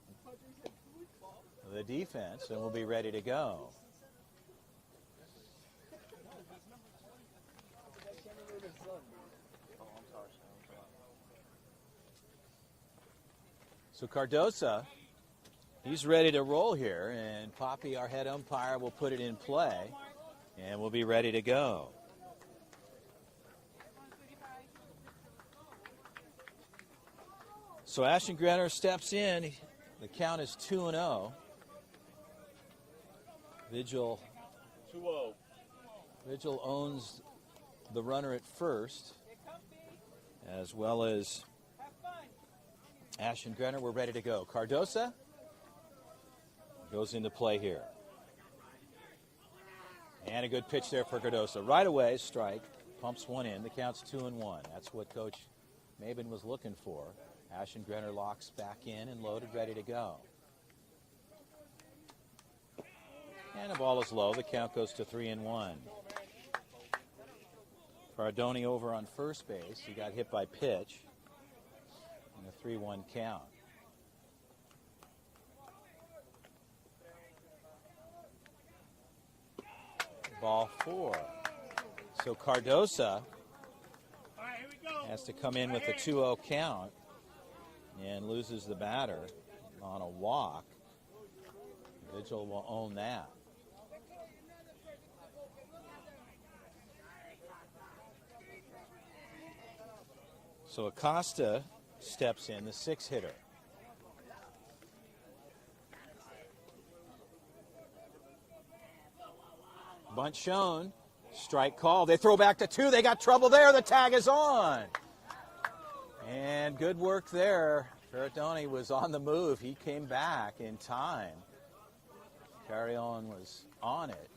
the defense and we'll be ready to go. So Cardosa, he's ready to roll here, and Poppy, our head umpire, will put it in play, and we'll be ready to go. So Ashton Grenner steps in. The count is 2-0. Vigil 2-0. Vigil owns the runner at first, as well as Ashton Grenner. We're ready to go. Cardosa goes into play here. And a good pitch there for Cardosa. Right away, strike. Pumps one in. The count's 2-1. That's what Coach Maben was looking for. Ashton Grenner locks back in and loaded, ready to go. And the ball is low. The count goes to 3-1. Ferradoni over on first base. He got hit by pitch. And a 3-1 count. Ball 4. So Cardosa has to come in with a 2-0 count and loses the batter on a walk. Vigil will own that. So Acosta steps in, the 6-hitter. Bunt shown. Strike call. They throw back to 2. They got trouble there. The tag is on. And good work there. Ferradoni was on the move. He came back in time. Carrion was on it.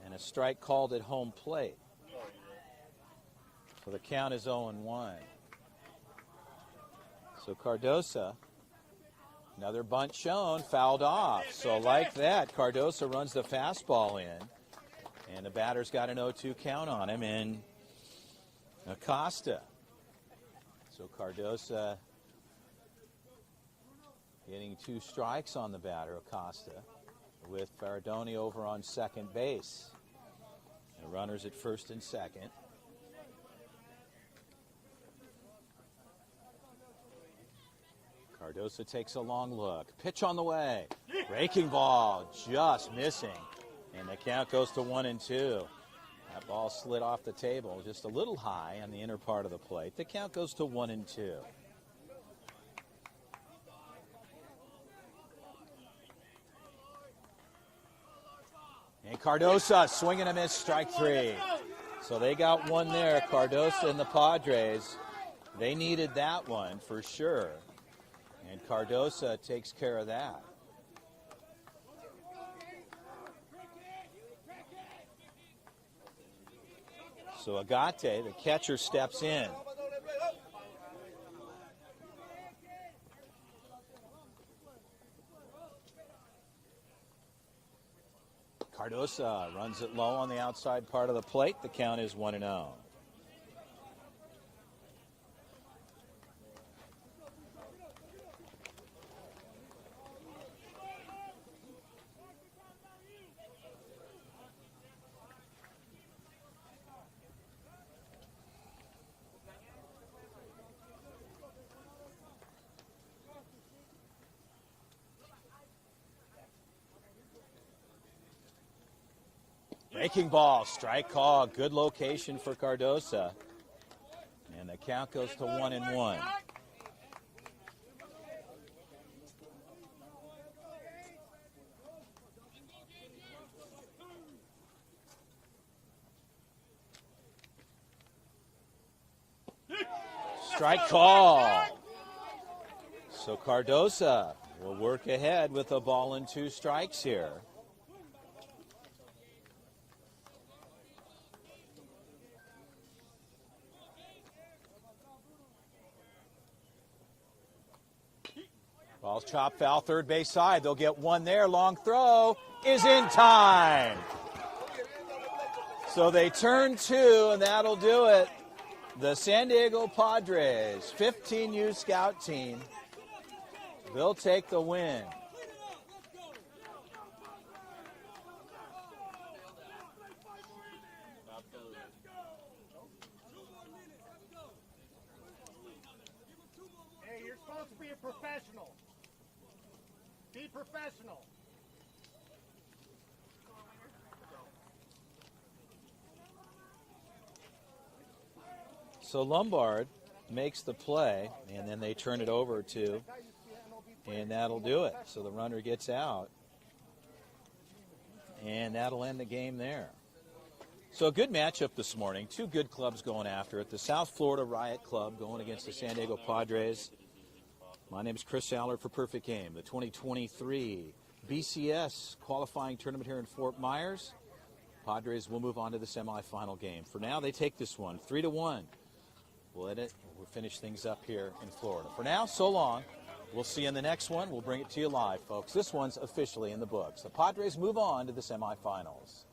And a strike called at home plate. So the count is 0-1. So Cardosa Another bunt shown, fouled off. So like that, Cardoso runs the fastball in. And the batter's got an 0-2 count on him in Acosta. So Cardoso getting 2 strikes on the batter, Acosta, with Faradoni over on second base. The runners at first and second. Cardoso takes a long look. Pitch on the way. Breaking ball, just missing. And the count goes to 1-2. That ball slid off the table just a little high on the inner part of the plate. The count goes to 1-2. And Cardoso swinging a miss, strike 3. So they got one there. Cardoso and the Padres, they needed that one for sure. And Cardoso takes care of that. So Agate, the catcher, steps in. Cardoso runs it low on the outside part of the plate. The count is 1-0. Breaking ball, strike call, good location for Cardoso. And the count goes to 1-1. Strike call. So Cardoso will work ahead with a ball and 2 strikes here. Ball's chopped foul, third base side. They'll get one there. Long throw is in time. So they turn 2, and that'll do it. The San Diego Padres, 15U scout team, they'll take the win. Hey, you're supposed to be a professional. Be professional. So Lombard makes the play, and then they turn it over to, and that'll do it. So the runner gets out, and that'll end the game there. So a good matchup this morning. 2 good clubs going after it. The South Florida Riot Club going against the San Diego Padres. My name is Chris Allard for Perfect Game. The 2023 BCS qualifying tournament here in Fort Myers. Padres will move on to the semifinal game. For now, they take this one 3-1. We'll finish things up here in Florida. For now, so long. We'll see you in the next one. We'll bring it to you live, folks. This one's officially in the books. The Padres move on to the semifinals.